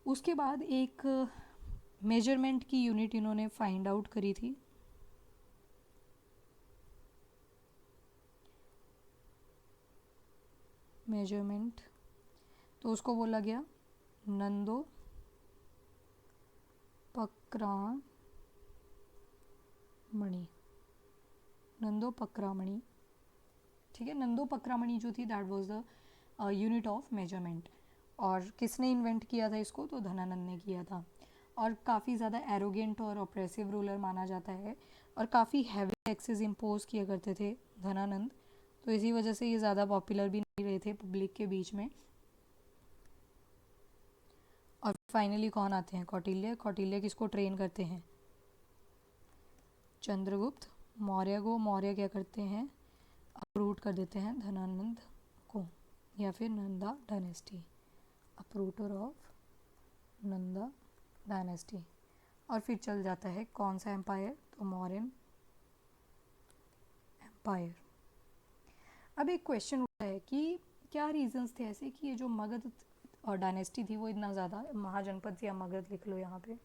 उसके बाद एक मेजरमेंट की यूनिट इन्होंने फाइंड आउट करी थी, मेजरमेंट, तो उसको बोला गया नंदो पक्रामणि, नंदो पक्रामणि, ठीक है। नंदो पक्रामणि जो थी that was the unit of measurement. और किसने इन्वेंट किया था इसको? तो धनानंद ने किया था। और काफ़ी ज़्यादा एरोगेंट और ऑप्रेसिव रूलर माना जाता है, और काफ़ी हैवी टैक्सेस इम्पोज किया करते थे धनानंद, तो इसी वजह से ये ज़्यादा पॉपुलर भी नहीं रहे थे पब्लिक के बीच में। और फाइनली कौन आते हैं? कौटिल्य। कौटिल्य किसको ट्रेन करते हैं? चंद्रगुप्त मौर्य को। मौर्य क्या करते हैं? अप्रूट कर देते हैं धनानंद को, या फिर Nanda dynasty, uprooter of Nanda dynasty. और फिर चल जाता है कौन सा एम्पायर? तो मौर्यन एम्पायर। अब एक क्वेश्चन उठा है कि क्या रीजंस थे ऐसे कि ये जो मगध और डायनेस्टी थी वो इतना ज़्यादा, महाजनपद या मगध लिख लो यहाँ पे,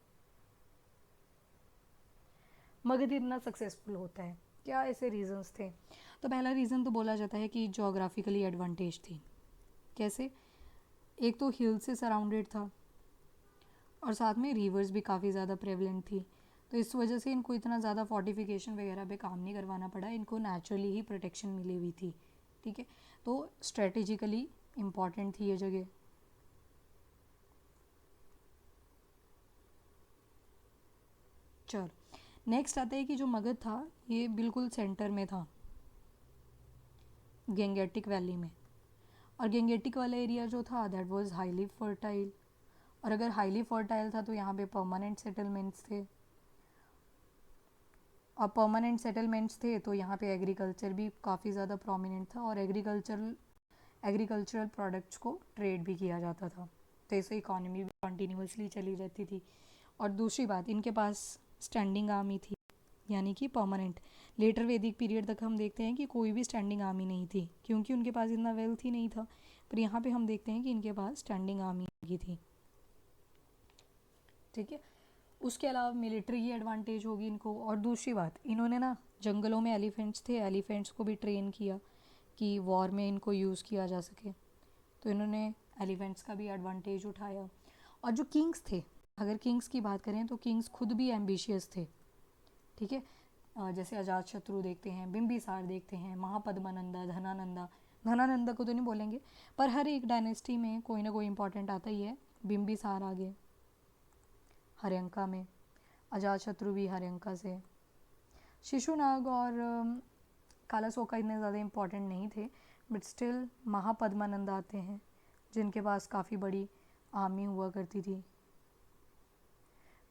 मगध इतना सक्सेसफुल होता है, क्या ऐसे रीजंस थे? तो पहला रीज़न तो बोला जाता है कि जोग्राफिकली एडवांटेज थी। कैसे? एक तो हिल से सराउंडेड था, और साथ में रिवर्स भी काफ़ी ज़्यादा प्रेवलेंट थी, तो इस वजह से इनको इतना ज़्यादा फोर्टिफिकेशन वगैरह पे काम नहीं करवाना पड़ा, इनको नेचुरली ही प्रोटेक्शन मिली हुई थी, ठीक है। तो स्ट्रेटेजिकली इम्पॉर्टेंट थी ये जगह। चल, नेक्स्ट आता है कि जो मगध था ये बिल्कुल सेंटर में था, गेंगेटिक वैली में, और गेंगेटिक वाला एरिया जो था दैट वाज हाईली फर्टाइल, और अगर हाईली फर्टाइल था तो यहाँ पे परमानेंट सेटलमेंट्स थे, और परमानेंट सेटलमेंट्स थे तो यहाँ पे एग्रीकल्चर भी काफ़ी ज़्यादा प्रोमिनेंट था, और एग्रीकल्चरल प्रोडक्ट्स को ट्रेड भी किया जाता था, तो इससे इकोनॉमी भी कंटिन्यूसली चली रहती थी। और दूसरी बात, इनके पास स्टैंडिंग आर्मी थी, यानी कि परमानेंट। लेटर वैदिक पीरियड तक हम देखते हैं कि कोई भी स्टैंडिंग आर्मी नहीं थी, क्योंकि उनके पास इतना वेल्थ ही नहीं था, पर यहाँ पे हम देखते हैं कि इनके पास स्टैंडिंग आर्मी लगी थी, ठीक है। उसके अलावा मिलिट्री की एडवांटेज होगी इनको। और दूसरी बात, इन्होंने ना जंगलों में एलिफेंट्स थे, एलिफेंट्स को भी ट्रेन किया कि वॉर में इनको यूज़ किया जा सके, तो इन्होंने एलिफेंट्स का भी एडवांटेज उठाया। और जो किंग्स थे, अगर किंग्स की बात करें तो किंग्स खुद भी एम्बिशियस थे, ठीक है। जैसे अजातशत्रु देखते हैं, बिंबिसार देखते हैं, महापद्मानंदा, धनानंदा, धनानंदा को तो नहीं बोलेंगे, पर हर एक डायनेस्टी में कोई ना कोई इंपॉर्टेंट आता ही है। बिंबिसार आगे हर्यंका में, अजातशत्रु भी हर्यंका से, शिशुनाग और कालासोका इतने ज़्यादा इम्पॉर्टेंट नहीं थे, बट स्टिल महापद्मानंद आते हैं जिनके पास काफ़ी बड़ी आर्मी हुआ करती थी।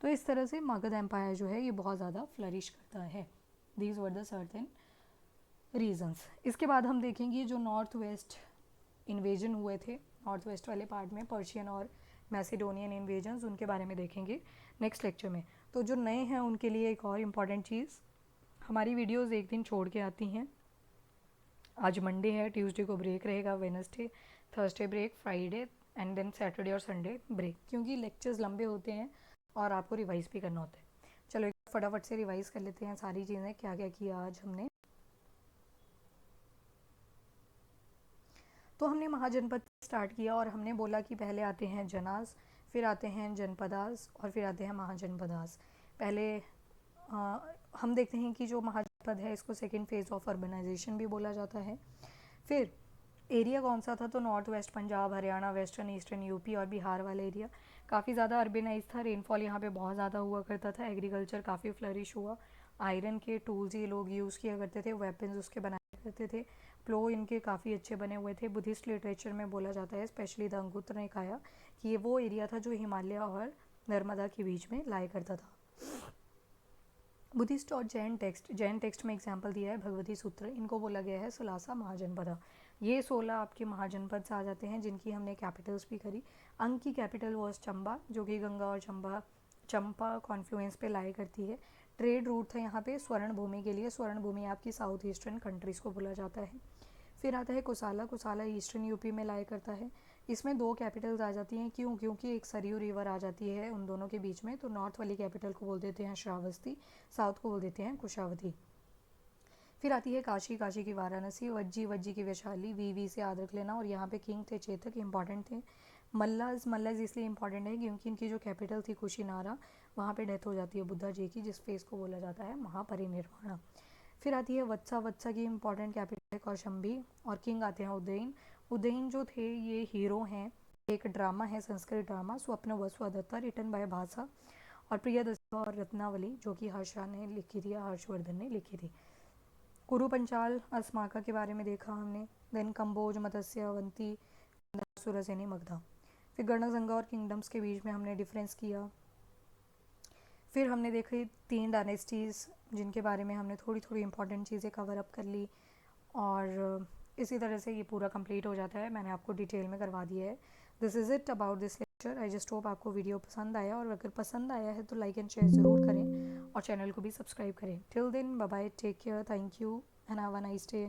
तो इस तरह से मगध एम्पायर जो है ये बहुत ज़्यादा फ्लरिश करता है। These were the certain reasons. इसके बाद हम देखेंगे जो नॉर्थ वेस्ट इन्वेजन हुए थे, नॉर्थ वेस्ट वाले पार्ट में पर्शियन और मैसिडोनियन इन्वेजन्स, उनके बारे में देखेंगे नेक्स्ट लेक्चर में। तो जो नए हैं उनके लिए एक और इम्पॉर्टेंट चीज़, हमारी वीडियोस एक दिन छोड़ के आती हैं। आज मंडे है, ट्यूसडे को ब्रेक रहेगा, Wednesday Thursday break, Friday and then Saturday और संडे ब्रेक, क्योंकि लेक्चर्स लंबे होते हैं और आपको रिवाइज भी करना होता है। चलो एक फटाफट से रिवाइज कर लेते हैं सारी चीज़ें, क्या क्या किया आज हमने। तो हमने महाजनपद स्टार्ट किया और हमने बोला कि पहले आते हैं जनास, फिर आते हैं जनपदास और फिर आते हैं महाजनपदास। पहले हम देखते हैं कि जो महाजनपद है इसको सेकेंड फेज ऑफ अर्बनाइजेशन भी बोला जाता है। फिर एरिया कौन सा था, तो north west Punjab, Haryana, western eastern UP और बिहार वाला एरिया काफ़ी ज़्यादा अर्बेनाइज था। रेनफॉल यहाँ पे बहुत ज़्यादा हुआ करता था। एग्रीकल्चर काफ़ी फ्लरिश हुआ। आयरन के टूल्स ये लोग यूज़ किया करते थे, वेपन्स उसके बनाया करते थे। प्लो इनके काफ़ी अच्छे बने हुए थे। बुद्धिस्ट लिटरेचर में बोला जाता है, स्पेशली द अंगुत्र ने कहा कि ये वो एरिया था जो हिमालय और नर्मदा के बीच में लाया करता था। बुद्धिस्ट और जैन टेक्स्ट में एग्जाम्पल दिया है भगवती सूत्र, इनको बोला गया है सुलासा महाजनपदा। ये 16 आपके महाजनपद से आ जाते हैं जिनकी हमने कैपिटल्स भी करी। अंग की कैपिटल वॉज चंबा, जो कि गंगा और चंपा कॉन्फ्लुएंस पे लाई करती है। ट्रेड रूट था यहाँ पे स्वर्ण भूमि के लिए। स्वर्ण भूमि आपकी साउथ ईस्टर्न कंट्रीज़ को बोला जाता है। फिर आता है कुसाला ईस्टर्न यूपी में लाई करता है। इसमें 2 कैपिटल्स आ जाती हैं, क्योंकि एक सरयू रिवर आ जाती है उन दोनों के बीच में। तो नॉर्थ वाली कैपिटल को बोल देते हैं श्रावस्ती, साउथ को बोल देते हैं कुशावती। फिर आती है काशी की वाराणसी, वज्जी की वैशाली, वी से याद रख लेना। और यहाँ पे किंग थे चेतक, इंपॉर्टेंट थे। मल्लाज इसलिए इंपॉर्टेंट है क्योंकि इनकी जो कैपिटल थी कुशीनारा, वहाँ पे डेथ हो जाती है बुद्धा जी की, जिस फेस को बोला जाता है महापरिनिर्वाण। फिर आती है वत्सा की इंपॉर्टेंट कैपिटल है कौशंबी। और किंग आते हैं उदयन जो थे ये हीरो हैं। एक ड्रामा है, संस्कृत ड्रामा स्वप्न वसुदत्ता, रिटन बाय भाषा और प्रियदर्शना और रत्नावली, जो कि हर्षा ने लिखी थी, हर्षवर्धन ने लिखी थी। कुरु पंचाल अस्माका के बारे में देखा हमने। देन कंबोज, मत्स्य, अवंती, सुरसेनी, मगधा। फिर गणगंगा और किंगडम्स के बीच में हमने डिफरेंस किया। फिर हमने देखी 3 डायनेस्टीज़ जिनके बारे में हमने थोड़ी थोड़ी इंपॉर्टेंट चीज़ें कवर अप कर ली। और इसी तरह से ये पूरा कंप्लीट हो जाता है। मैंने आपको डिटेल में करवा दिया है। This is it about this lecture. I just hope आपको वीडियो पसंद आया, और अगर पसंद आया है तो लाइक एंड शेयर ज़रूर करें और चैनल को भी सब्सक्राइब करें। Till then bye bye, take care, thank you and have a nice day.